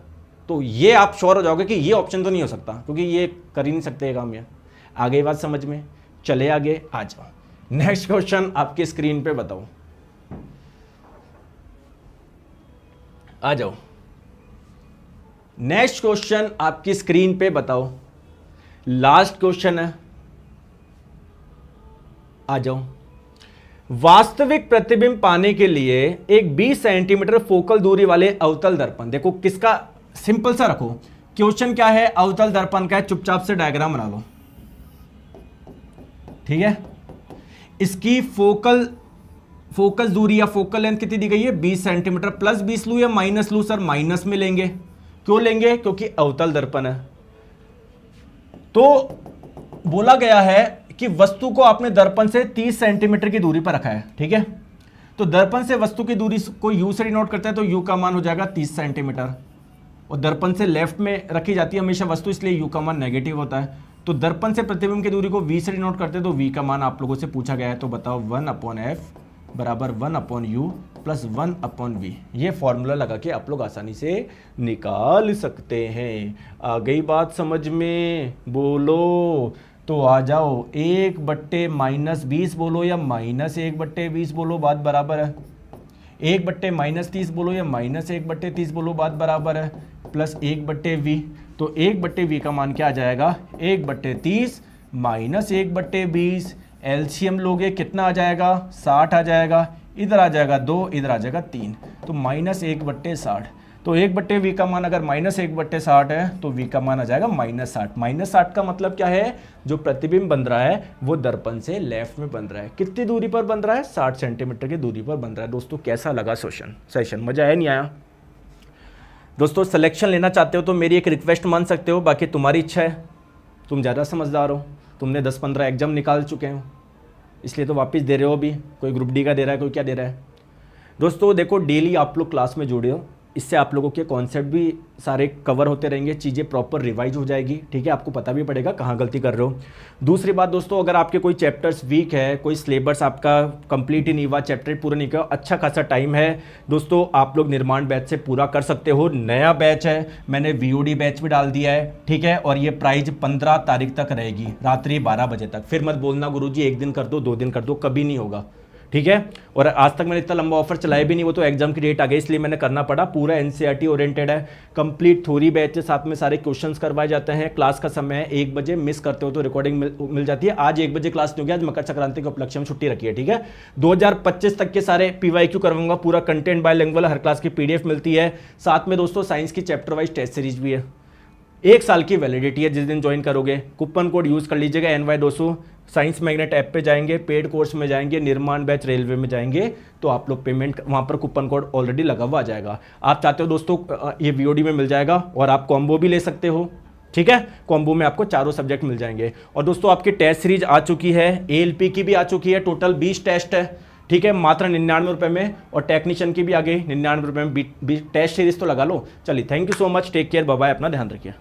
तो ये आप श्योर हो जाओगे कि ये ऑप्शन तो नहीं हो सकता, क्योंकि ये कर ही नहीं सकते ये काम। ये आगे बात समझ में, चले आगे आ जाओ। नेक्स्ट क्वेश्चन आपकी स्क्रीन पे बताओ, आ जाओ। नेक्स्ट क्वेश्चन आपकी स्क्रीन पे बताओ, लास्ट क्वेश्चन है, आ जाओ। वास्तविक प्रतिबिंब पाने के लिए एक 20 सेंटीमीटर फोकल दूरी वाले अवतल दर्पण, देखो किसका, सिंपल सा रखो, क्वेश्चन क्या है, अवतल दर्पण का है, चुपचाप से डायग्राम बना लो, ठीक है। इसकी फोकस दूरी या फोकल लेंथ कितनी दी गई है, 20 सेंटीमीटर। प्लस 20 लू या माइनस लू, सर माइनस में लेंगे, क्यों लेंगे, क्योंकि अवतल दर्पण है। तो बोला गया है कि वस्तु को आपने दर्पण से 30 सेंटीमीटर की दूरी पर रखा है, ठीक है। तो दर्पण से वस्तु की दूरी को यू से डिनोट करते हैं, तो यू का मान हो जाएगा 30 सेंटीमीटर। और दर्पण से लेफ्ट में रखी जाती है हमेशा वस्तु, इसलिए यू का मान नेगेटिव होता है। तो दर्पण से प्रतिबिंब की दूरी को वी से डिनोट करते हैं, तो वी का मान आप लोगों से पूछा गया है, तो बताओ 1/f बराबर 1/u प्लस 1/v। ये फॉर्मूला लगा के आप लोग आसानी से निकाल सकते हैं। आ गई बात समझ में, बोलो तो आ जाओ। 1/-20 बोलो या -1/20 बोलो, बात बराबर है। 1/-30 बोलो या -1/30 बोलो, बात बराबर है। प्लस 1/v, तो 1/v का मान क्या आ जाएगा, 1/30 माइनस 1/20। एलसीएम लोगे कितना आ जाएगा, 60 आ जाएगा। इधर आ जाएगा 2, इधर आ जाएगा 3, तो -1/60। तो 1/v का मान अगर -1/60 है, तो v का मान आ जाएगा -60। -60 का मतलब क्या है, जो प्रतिबिंब बन रहा है वो दर्पण से लेफ्ट में बन रहा है। कितनी दूरी पर बन रहा है, 60 सेंटीमीटर की दूरी पर बन रहा है। दोस्तों कैसा लगा सेशन, मजा आया नहीं आया? दोस्तों सिलेक्शन लेना चाहते हो तो मेरी एक रिक्वेस्ट मान सकते हो, बाकी तुम्हारी इच्छा है। तुम ज़्यादा समझदार हो, तुमने 10-15 एग्जाम निकाल चुके हो, इसलिए तो वापस दे रहे हो। अभी कोई ग्रुप डी का दे रहा है, कोई क्या दे रहा है। दोस्तों देखो, डेली आप लोग क्लास में जुड़े हो, इससे आप लोगों के कॉन्सेप्ट भी सारे कवर होते रहेंगे, चीज़ें प्रॉपर रिवाइज हो जाएगी, ठीक है। आपको पता भी पड़ेगा कहाँ गलती कर रहे हो। दूसरी बात दोस्तों, अगर आपके कोई चैप्टर्स वीक है, कोई सिलेबस आपका कंप्लीट ही नहीं हुआ, चैप्टर पूरा नहीं किया, अच्छा खासा टाइम है दोस्तों, आप लोग निर्माण बैच से पूरा कर सकते हो। नया बैच है, मैंने VOD बैच भी डाल दिया है, ठीक है। और ये प्राइस 15 तारीख तक रहेगी, रात्रि 12 बजे तक। फिर मत बोलना गुरुजी 1 दिन कर दो, 2 दिन कर दो, कभी नहीं होगा, ठीक है। और आज तक मैंने इतना लंबा ऑफर चलाया भी नहीं, वो तो एग्जाम की डेट आ गई इसलिए मैंने करना पड़ा। पूरा NCERT ओरिएंटेड है, कंप्लीट थ्योरी बैच के साथ में सारे क्वेश्चंस करवाए जाते हैं। क्लास का समय है 1 बजे, मिस करते हो तो रिकॉर्डिंग मिल जाती है। आज 1 बजे क्लास नहीं होगी, आज मकर संक्रांति के उपलक्ष्य में छुट्टी रखी है, ठीक है। 2025 तक के सारे PYQ करवाऊंगा, पूरा कंटेंट बायलिंगुअल, हर क्लास की PDF मिलती है। साथ में दोस्तों साइंस की चैप्टर वाइज टेस्ट सीरीज भी है, 1 साल की वैलिडिटी है जिस दिन ज्वाइन करोगे। कूपन कोड यूज़ कर लीजिएगा NY200। साइंस मैग्नेट ऐप पे जाएंगे, पेड कोर्स में जाएंगे, निर्माण बैच रेलवे में जाएंगे, तो आप लोग पेमेंट वहाँ पर कूपन कोड ऑलरेडी लगा हुआ आ जाएगा। आप चाहते हो दोस्तों ये VOD में मिल जाएगा, और आप कॉम्बो भी ले सकते हो, ठीक है। कॉम्बो में आपको चारों सब्जेक्ट मिल जाएंगे। और दोस्तों आपकी टेस्ट सीरीज आ चुकी है, ALP की भी आ चुकी है, टोटल 20 टेस्ट है, ठीक है, मात्र 99 रुपये में। और टेक्नीशियन की भी आ गई 99 रुपये में। टेस्ट सीरीज तो लगा लो। चलिए, thank you so much, take care, bye bye, अपना ध्यान रखिए।